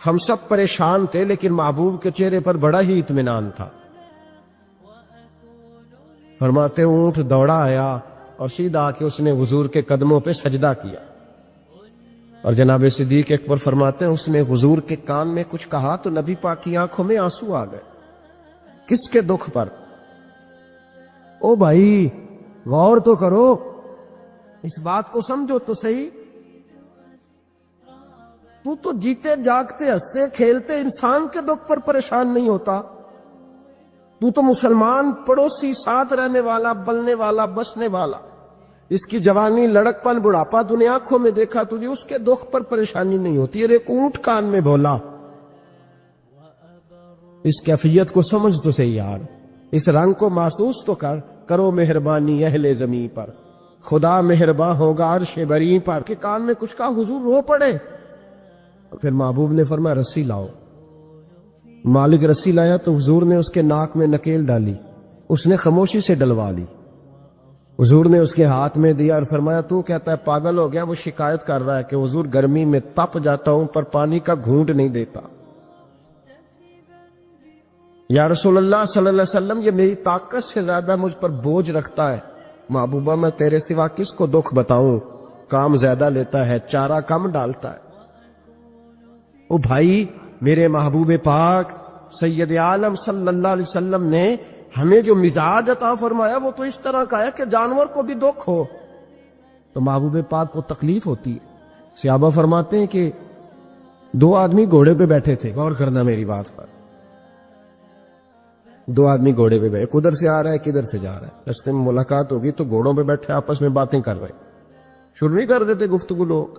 ہم سب پریشان تھے لیکن محبوب کے چہرے پر بڑا ہی اطمینان تھا۔ فرماتے اونٹ دوڑا آیا اور سیدھا آ کے اس نے حضور کے قدموں پہ سجدہ کیا، اور جناب صدیق اکبر فرماتے ہیں اس نے حضور کے کان میں کچھ کہا تو نبی پاک کی آنکھوں میں آنسو آ گئے۔ کس کے دکھ پر؟ او بھائی غور تو کرو، اس بات کو سمجھو تو صحیح، تو جیتے جاگتے ہنستے کھیلتے انسان کے دکھ پر پریشان نہیں ہوتا، تو مسلمان پڑوسی ساتھ رہنے والا، بلنے والا، بسنے والا، اس کی جوانی لڑک پن بڑھاپا دنیا آنکھوں میں دیکھا تجھے اس کے دکھ پر پریشانی نہیں ہوتی۔ اور ایک اونٹ کان میں بولا، اس کیفیت کو سمجھ تو صحیح یار، اس رنگ کو محسوس تو کرو مہربانی اہل زمین پر، خدا مہرباں ہوگا عرش بری پر، کہ کان میں کچھ کہا حضور رو پڑے۔ پھر محبوب نے فرمایا رسی لاؤ، مالک رسی لایا تو حضور نے اس کے ناک میں نکیل ڈالی، اس نے خاموشی سے ڈلوا لی، حضور نے اس کے ہاتھ میں دیا اور فرمایا تو کہتا ہے پاگل ہو گیا، وہ شکایت کر رہا ہے کہ حضور گرمی میں تپ جاتا ہوں پر پانی کا گھونٹ نہیں دیتا۔ یا رسول اللہ صلی اللہ علیہ وسلم یہ میری طاقت سے زیادہ مجھ پر بوجھ رکھتا ہے، محبوبہ میں تیرے سوا کس کو دکھ بتاؤں، کام زیادہ لیتا ہے چارہ کم ڈالتا ہے۔ او بھائی، میرے محبوب پاک سید عالم صلی اللہ علیہ وسلم نے ہمیں جو مزاج عطا فرمایا وہ تو اس طرح کا ہے کہ جانور کو بھی دکھ ہو تو محبوب پاک کو تکلیف ہوتی ہے۔ صحابہ فرماتے ہیں کہ دو آدمی گھوڑے پہ بیٹھے تھے، غور کرنا میری بات پر، دو آدمی گھوڑے پہ بیٹھے، کدھر سے آ رہا ہے کدھر سے جا رہا ہے، رستے میں ملاقات ہوگی تو گھوڑوں پہ بیٹھے آپس میں باتیں کر رہے، شروع نہیں کر دیتے گفتگو لوگ۔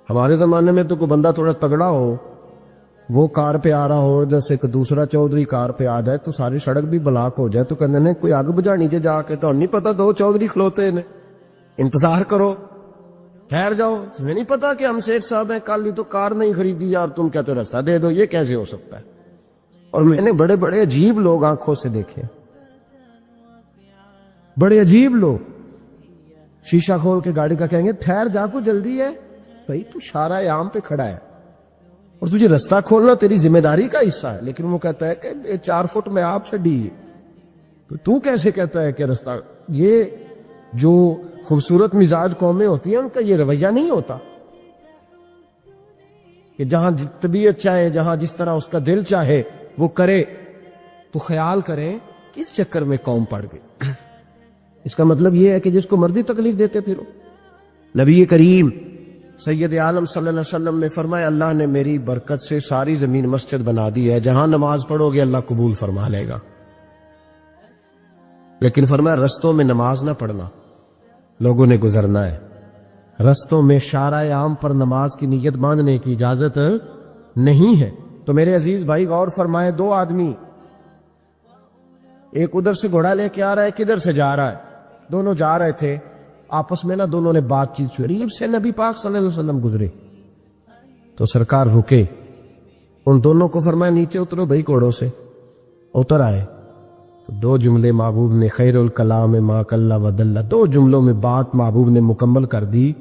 ہمارے زمانے میں تو کوئی بندہ تھوڑا تگڑا ہو، وہ کار پہ آ رہا ہو، جیسے کہ دوسرا چودھری کار پہ آ جائے تو ساری سڑک بھی بلاک ہو جائے تو کہنے نے کوئی آگ بجھا نیچے جا کے، تو نہیں پتا دو چودھری کھلوتے نے، انتظار کرو ٹھہر جاؤ، تمہیں نہیں پتا کہ ہم شیخ صاحب ہیں، کل ہی تو کار نہیں خریدی اور تم کہتے ہو راستہ دے دو، یہ کیسے ہو سکتا ہے؟ اور میں نے بڑے بڑے عجیب لوگ آنکھوں سے دیکھے، بڑے عجیب لوگ شیشہ کھول کے گاڑی کا کہیں گے ٹھہر جا کو جلدی ہے، بھائی تو شارع عام پہ کھڑا ہے اور تجھے رستہ کھولنا تیری ذمہ داری کا حصہ ہے، لیکن وہ کہتا ہے کہ 4 فٹ میں آپ سے ڈی ہے، تو کیسے کہتا ہے کہ رستہ؟ یہ جو خوبصورت مزاج قومیں ہوتی ہیں ان کا یہ رویہ نہیں ہوتا کہ جہاں طبیعت چاہے، جہاں جس طرح اس کا دل چاہے وہ کرے۔ تو خیال کریں کس چکر میں قوم پڑ گئی۔ اس کا مطلب یہ ہے کہ جس کو مرضی تکلیف دیتے پھرو۔ نبی کریم سید عالم صلی اللہ علیہ وسلم نے فرمایا اللہ نے میری برکت سے ساری زمین مسجد بنا دی ہے، جہاں نماز پڑھو گے اللہ قبول فرما لے گا، لیکن فرمایا رستوں میں نماز نہ پڑھنا، لوگوں نے گزرنا ہے، رستوں میں شارع عام پر نماز کی نیت باندھنے کی اجازت نہیں ہے۔ تو میرے عزیز بھائی غور فرمائے، دو آدمی، ایک ادھر سے گھوڑا لے کے آ رہا ہے کدھر سے جا رہا ہے، دونوں جا رہے تھے، آپس میں دونوں نے بات چیت قریب سے نبی پاک صلی اللہ علیہ وسلم گزرے تو سرکار رکے، ان دونوں کو فرمایا نیچے اترو بھائی گھوڑوں سے، اتر آئے تو دو جملے محبوب نے، خیر الکلام ما کل و دل، دو جملوں میں بات محبوب نے مکمل کر دی۔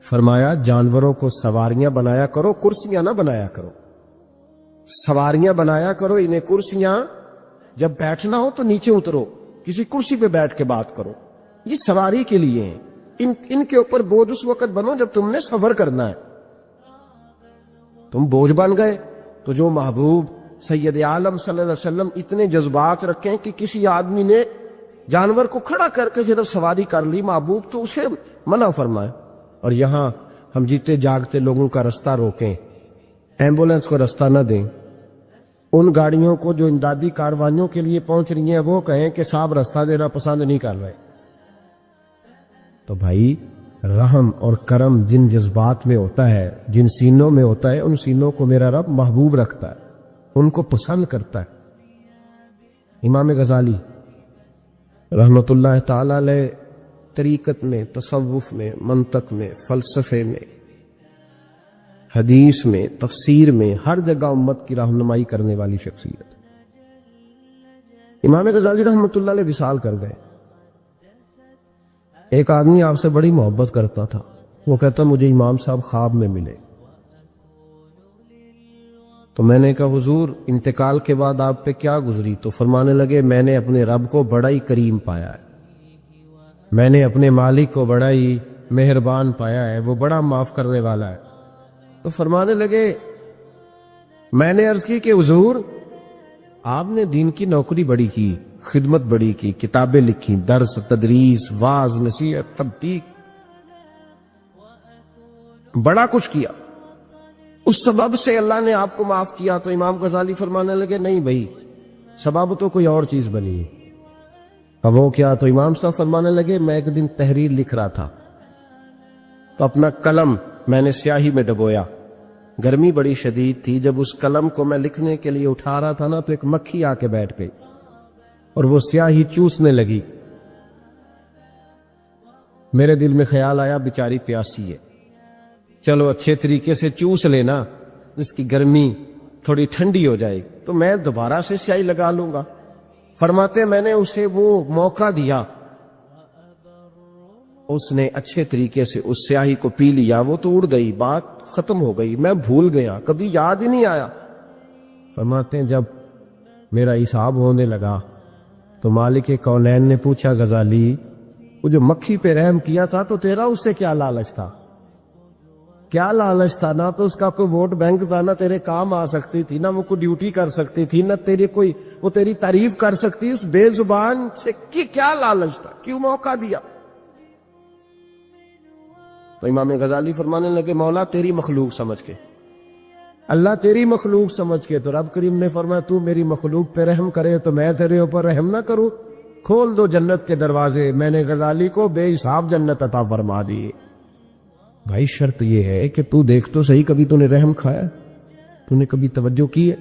فرمایا جانوروں کو سواریاں بنایا کرو، کرسیاں نہ بنایا کرو، سواریاں بنایا کرو انہیں، کرسیاں جب بیٹھنا ہو تو نیچے اترو، کسی کرسی پہ بیٹھ کے بات کرو، یہ سواری کے لیے ہیں، ان کے اوپر بوجھ اس وقت بنو جب تم نے سفر کرنا ہے، تم بوجھ بن گئے۔ تو جو محبوب سید عالم صلی اللہ علیہ وسلم اتنے جذبات رکھیں کہ کسی آدمی نے جانور کو کھڑا کر کے صرف سواری کر لی محبوب تو اسے منع فرمائے، اور یہاں ہم جیتے جاگتے لوگوں کا رستہ روکیں، ایمبولنس کو رستہ نہ دیں، ان گاڑیوں کو جو امدادی کاروائیوں کے لیے پہنچ رہی ہیں وہ کہیں کہ صاحب رستہ دینا پسند نہیں کر رہے۔ تو بھائی رحم اور کرم جن جذبات میں ہوتا ہے، جن سینوں میں ہوتا ہے، ان سینوں کو میرا رب محبوب رکھتا ہے، ان کو پسند کرتا ہے۔ امام غزالی رحمت اللہ تعالی علیہ طریقت میں، تصوف میں، منطق میں، فلسفے میں، حدیث میں، تفسیر میں، ہر جگہ امت کی رہنمائی کرنے والی شخصیت۔ امام غزالی رحمت اللہ علیہ وصال کر گئے، ایک آدمی آپ سے بڑی محبت کرتا تھا، وہ کہتا مجھے امام صاحب خواب میں ملے، تو میں نے کہا حضور انتقال کے بعد آپ پہ کیا گزری؟ تو فرمانے لگے میں نے اپنے رب کو بڑا ہی کریم پایا ہے، میں نے اپنے مالک کو بڑا ہی مہربان پایا ہے، وہ بڑا معاف کرنے والا ہے۔ تو فرمانے لگے میں نے عرض کی کہ حضور آپ نے دین کی نوکری بڑی کی، خدمت بڑی کی، کتابیں لکھی، درس، تدریس، واعظ، نصیحت، تبلیغ، بڑا کچھ کیا، اس سبب سے اللہ نے آپ کو معاف کیا۔ تو امام غزالی فرمانے لگے نہیں بھائی، سبب تو کوئی اور چیز بنی ہے۔ اب وہ کیا؟ تو امام صاحب فرمانے لگے میں ایک دن تحریر لکھ رہا تھا تو اپنا قلم میں نے سیاہی میں ڈبویا، گرمی بڑی شدید تھی، جب اس قلم کو میں لکھنے کے لیے اٹھا رہا تھا تو ایک مکھی آ کے بیٹھ گئی اور وہ سیاہی چوسنے لگی۔ میرے دل میں خیال آیا بیچاری پیاسی ہے، چلو اچھے طریقے سے چوس لینا، اس کی گرمی تھوڑی ٹھنڈی ہو جائے تو میں دوبارہ سے سیاہی لگا لوں گا۔ فرماتے میں نے اسے وہ موقع دیا، اس نے اچھے طریقے سے اس سیاہی کو پی لیا، وہ تو اڑ گئی، بات ختم ہو گئی، میں بھول گیا، کبھی یاد ہی نہیں آیا۔ فرماتے ہیں جب میرا حساب ہونے لگا تو مالک کونین نے پوچھا غزالی وہ جو مکھی پہ رحم کیا تھا تو تیرا اس سے کیا لالچ تھا؟ کیا لالچ تھا؟ نہ تو اس کا کوئی ووٹ بینک تھا، نہ تیرے کام آ سکتی تھی، نہ وہ کوئی ڈیوٹی کر سکتی تھی، نہ تیری کوئی وہ تیری تعریف کر سکتی، اس بے زبان سے کیا لالچ تھا؟ کیوں موقع دیا؟ تو امام غزالی فرمانے لگے مولا تیری مخلوق سمجھ کے، اللہ تیری مخلوق سمجھ کے۔ تو رب کریم نے فرمایا تو میری مخلوق پہ رحم کرے تو میں تیرے اوپر رحم نہ کروں؟ کھول دو جنت کے دروازے، میں نے غزالی کو بے حساب جنت عطا فرما دی۔ بھائی شرط یہ ہے کہ تو دیکھ تو صحیح، کبھی تو نے رحم کھایا؟ تو نے کبھی توجہ کی ہے؟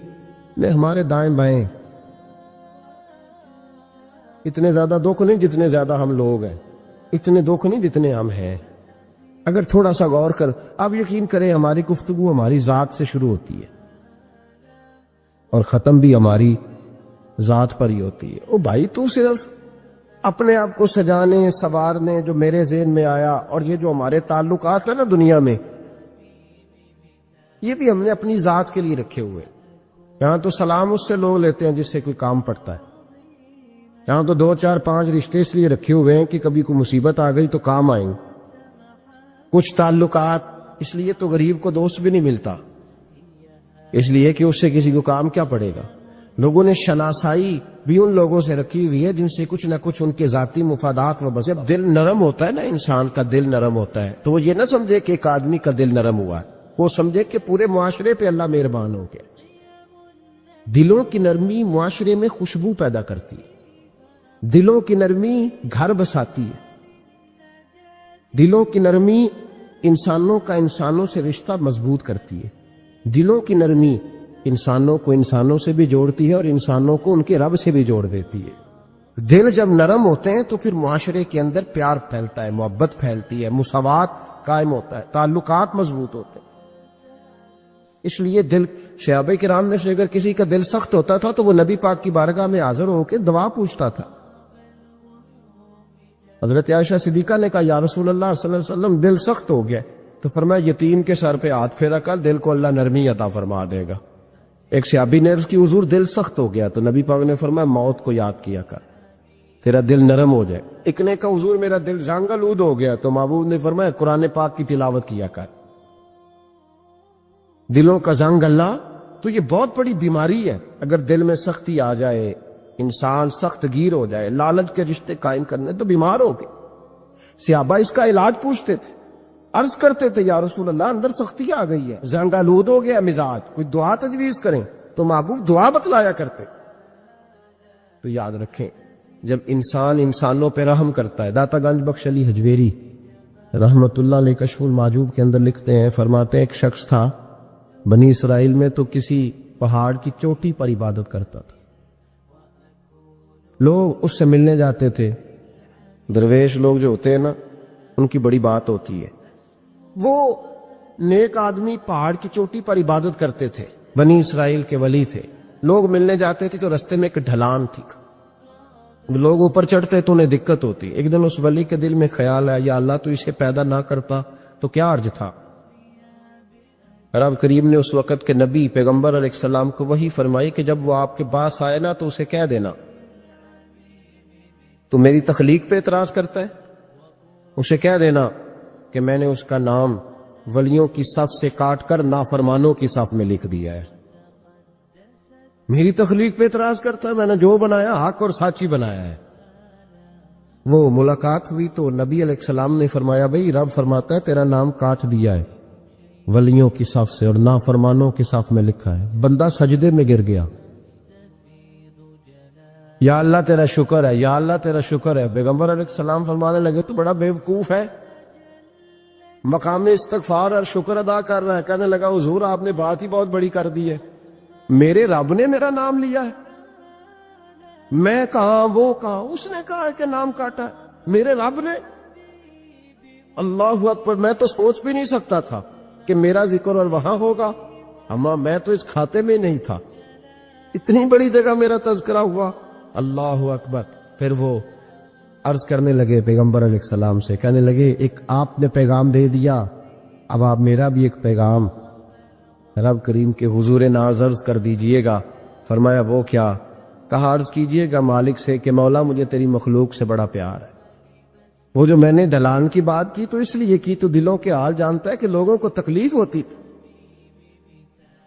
نہیں، ہمارے دائیں بائیں اتنے زیادہ دکھ نہیں جتنے زیادہ ہم لوگ ہیں، اتنے دکھ نہیں جتنے ہم ہیں۔ اگر تھوڑا سا غور کر، آپ یقین کریں ہماری گفتگو ہماری ذات سے شروع ہوتی ہے اور ختم بھی ہماری ذات پر ہی ہوتی ہے۔ او بھائی تو صرف اپنے آپ کو سجانے سنوارنے جو میرے ذہن میں آیا، اور یہ جو ہمارے تعلقات ہیں نا دنیا میں، یہ بھی ہم نے اپنی ذات کے لیے رکھے ہوئے۔ یہاں تو سلام اس سے لوگ لیتے ہیں جس سے کوئی کام پڑتا ہے، یہاں تو 2 4 5 رشتے اس لیے رکھے ہوئے ہیں کہ کبھی کوئی مصیبت آ گئی تو کام آئیں گے۔ کچھ تعلقات اس لیے تو غریب کو دوست بھی نہیں ملتا، اس لیے کہ اس سے کسی کو کام کیا پڑے گا۔ لوگوں نے شناسائی بھی ان لوگوں سے رکھی ہوئی ہے جن سے کچھ نہ کچھ ان کے ذاتی مفادات میں بسے۔ دل نرم ہوتا ہے نا، انسان کا دل نرم ہوتا ہے، تو وہ یہ نہ سمجھے کہ ایک آدمی کا دل نرم ہوا ہے، وہ سمجھے کہ پورے معاشرے پہ اللہ مہربان ہو گیا۔ دلوں کی نرمی معاشرے میں خوشبو پیدا کرتی ہے، دلوں کی نرمی گھر بساتی ہے، دلوں کی نرمی انسانوں کا انسانوں سے رشتہ مضبوط کرتی ہے، دلوں کی نرمی انسانوں کو انسانوں سے بھی جوڑتی ہے اور انسانوں کو ان کے رب سے بھی جوڑ دیتی ہے۔ دل جب نرم ہوتے ہیں تو پھر معاشرے کے اندر پیار پھیلتا ہے، محبت پھیلتی ہے، مساوات قائم ہوتا ہے، تعلقات مضبوط ہوتے ہیں۔ اس لیے دل صحابہ کرام میں سے اگر کسی کا دل سخت ہوتا تھا تو وہ نبی پاک کی بارگاہ میں حاضر ہو کے دعا پوچھتا تھا۔ حضرت عائشہ صدیقہ نے کہا یا رسول اللہ صلی اللہ علیہ وسلم دل سخت ہو گیا، تو فرمایا یتیم کے سر پہ ہاتھ پھیرا کر، دل کو اللہ نرمی عطا فرما دے گا۔ ایک صحابی نے عرض کی حضور دل سخت ہو گیا، تو نبی پاک نے فرمایا موت کو یاد کیا کر، تیرا دل نرم ہو جائے۔ ایک نے کہا حضور میرا دل زنگ آلود ہو گیا، تو محبوب نے فرمایا قرآن پاک کی تلاوت کیا کر۔ دلوں کا زنگ اللہ تو یہ بہت بڑی بیماری ہے۔ اگر دل میں سختی آ جائے، انسان سخت گیر ہو جائے، لالچ کے رشتے قائم کرنے تو بیمار ہو گئے۔ صحابہ اس کا علاج پوچھتے تھے، عرض کرتے تھے یا رسول اللہ اندر سختی آ گئی ہے، زنگ آلود ہو گیا مزاج، کوئی دعا تجویز کریں، تو محبوب دعا بتلایا کرتے۔ تو یاد رکھیں جب انسان انسانوں پہ رحم کرتا ہے، داتا گنج بخش علی حجویری رحمت اللہ علیہ کشف المعجوب کے اندر لکھتے ہیں، فرماتے ہیں ایک شخص تھا بنی اسرائیل میں، تو کسی پہاڑ کی چوٹی پر عبادت کرتا تھا، لوگ اس سے ملنے جاتے تھے۔ درویش لوگ جو ہوتے ہیں نا، ان کی بڑی بات ہوتی ہے۔ وہ نیک آدمی پہاڑ کی چوٹی پر عبادت کرتے تھے، بنی اسرائیل کے ولی تھے، لوگ ملنے جاتے تھے تو رستے میں ایک ڈھلان تھی، لوگ اوپر چڑھتے تو انہیں دقت ہوتی۔ ایک دن اس ولی کے دل میں خیال آیا یا اللہ تو اسے پیدا نہ کرتا تو کیا عرض تھا۔ رب کریم نے اس وقت کے نبی پیغمبر علیہ السلام کو وحی فرمائی کہ جب وہ آپ کے پاس آئے نا تو اسے کہہ دینا تو میری تخلیق پہ اعتراض کرتا ہے، اسے کہہ دینا کہ میں نے اس کا نام ولیوں کی صف سے کاٹ کر نافرمانوں کی صف میں لکھ دیا ہے۔ میری تخلیق پہ اعتراض کرتا ہے، میں نے جو بنایا حق اور سچی بنایا ہے۔ وہ ملاقات ہوئی تو نبی علیہ السلام نے فرمایا بھئی رب فرماتا ہے تیرا نام کاٹ دیا ہے ولیوں کی صف سے اور نافرمانوں کی صف میں لکھا ہے۔ بندہ سجدے میں گر گیا، یا اللہ تیرا شکر ہے، یا اللہ تیرا شکر ہے۔ پیغمبر علیہ السلام فرمانے لگے تو بڑا بیوقوف ہے، مقام استغفار اور شکر ادا کر رہا ہے۔ کہنے لگا حضور آپ نے بات ہی بہت بڑی کر دی ہے، میرے رب نے میرا نام لیا ہے، میں کہاں وہ کہاں، اس نے کہا ہے کہ نام کاٹا ہے، میرے رب نے۔ اللہ اکبر، میں تو سوچ بھی نہیں سکتا تھا کہ میرا ذکر اور وہاں ہوگا، اما میں تو اس کھاتے میں نہیں تھا، اتنی بڑی جگہ میرا تذکرہ ہوا۔ اللہ اکبر۔ پھر وہ عرض کرنے لگے پیغمبر علیہ السلام سے، کہنے لگے ایک آپ نے پیغام دے دیا، اب آپ میرا بھی ایک پیغام رب کریم کے حضور ناز عرض کر دیجئے گا۔ فرمایا وہ کیا؟ کہا عرض کیجئے گا مالک سے کہ مولا مجھے تیری مخلوق سے بڑا پیار ہے۔ وہ جو میں نے ڈھلان کی بات کی تو اس لیے کی تو دلوں کے حال جانتا ہے کہ لوگوں کو تکلیف ہوتی تھی۔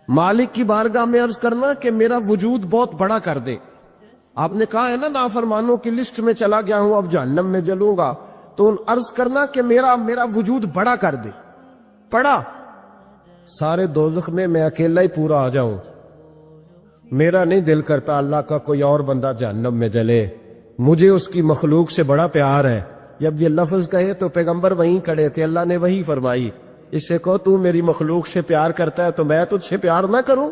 مالک کی بارگاہ میں عرض کرنا کہ میرا وجود بہت بڑا کر دے۔ آپ نے کہا ہے نا نافرمانوں کی لسٹ میں چلا گیا ہوں اب جہنم میں جلوں گا، تو عرض کرنا کہ میرا وجود بڑا کر دے، بڑا، سارے دوزخ میں اکیلا ہی پورا آ جاؤں۔ میرا نہیں دل کرتا اللہ کا کوئی اور بندہ جہنم میں جلے، مجھے اس کی مخلوق سے بڑا پیار ہے۔ جب یہ لفظ کہے تو پیغمبر وہیں کھڑے تھے، اللہ نے وہی فرمائی، اس سے کہو تو میری مخلوق سے پیار کرتا ہے تو میں تجھ سے پیار نہ کروں؟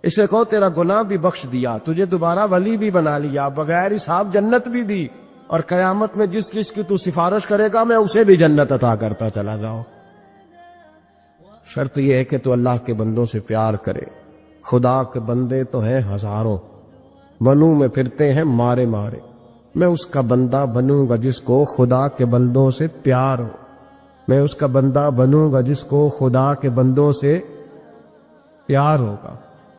اسے کہو تیرا گناہ بھی بخش دیا، تجھے دوبارہ ولی بھی بنا لیا، بغیر حساب جنت بھی دی، اور قیامت میں جس جس کی تو سفارش کرے گا میں اسے بھی جنت عطا کرتا چلا جاؤں۔ شرط یہ ہے کہ تو اللہ کے بندوں سے پیار کرے۔ خدا کے بندے تو ہیں ہزاروں، بنوں میں پھرتے ہیں مارے مارے، میں اس کا بندہ بنوں گا جس کو خدا کے بندوں سے پیار ہو، میں اس کا بندہ بنوں گا جس کو خدا کے بندوں سے پیار ہوگا۔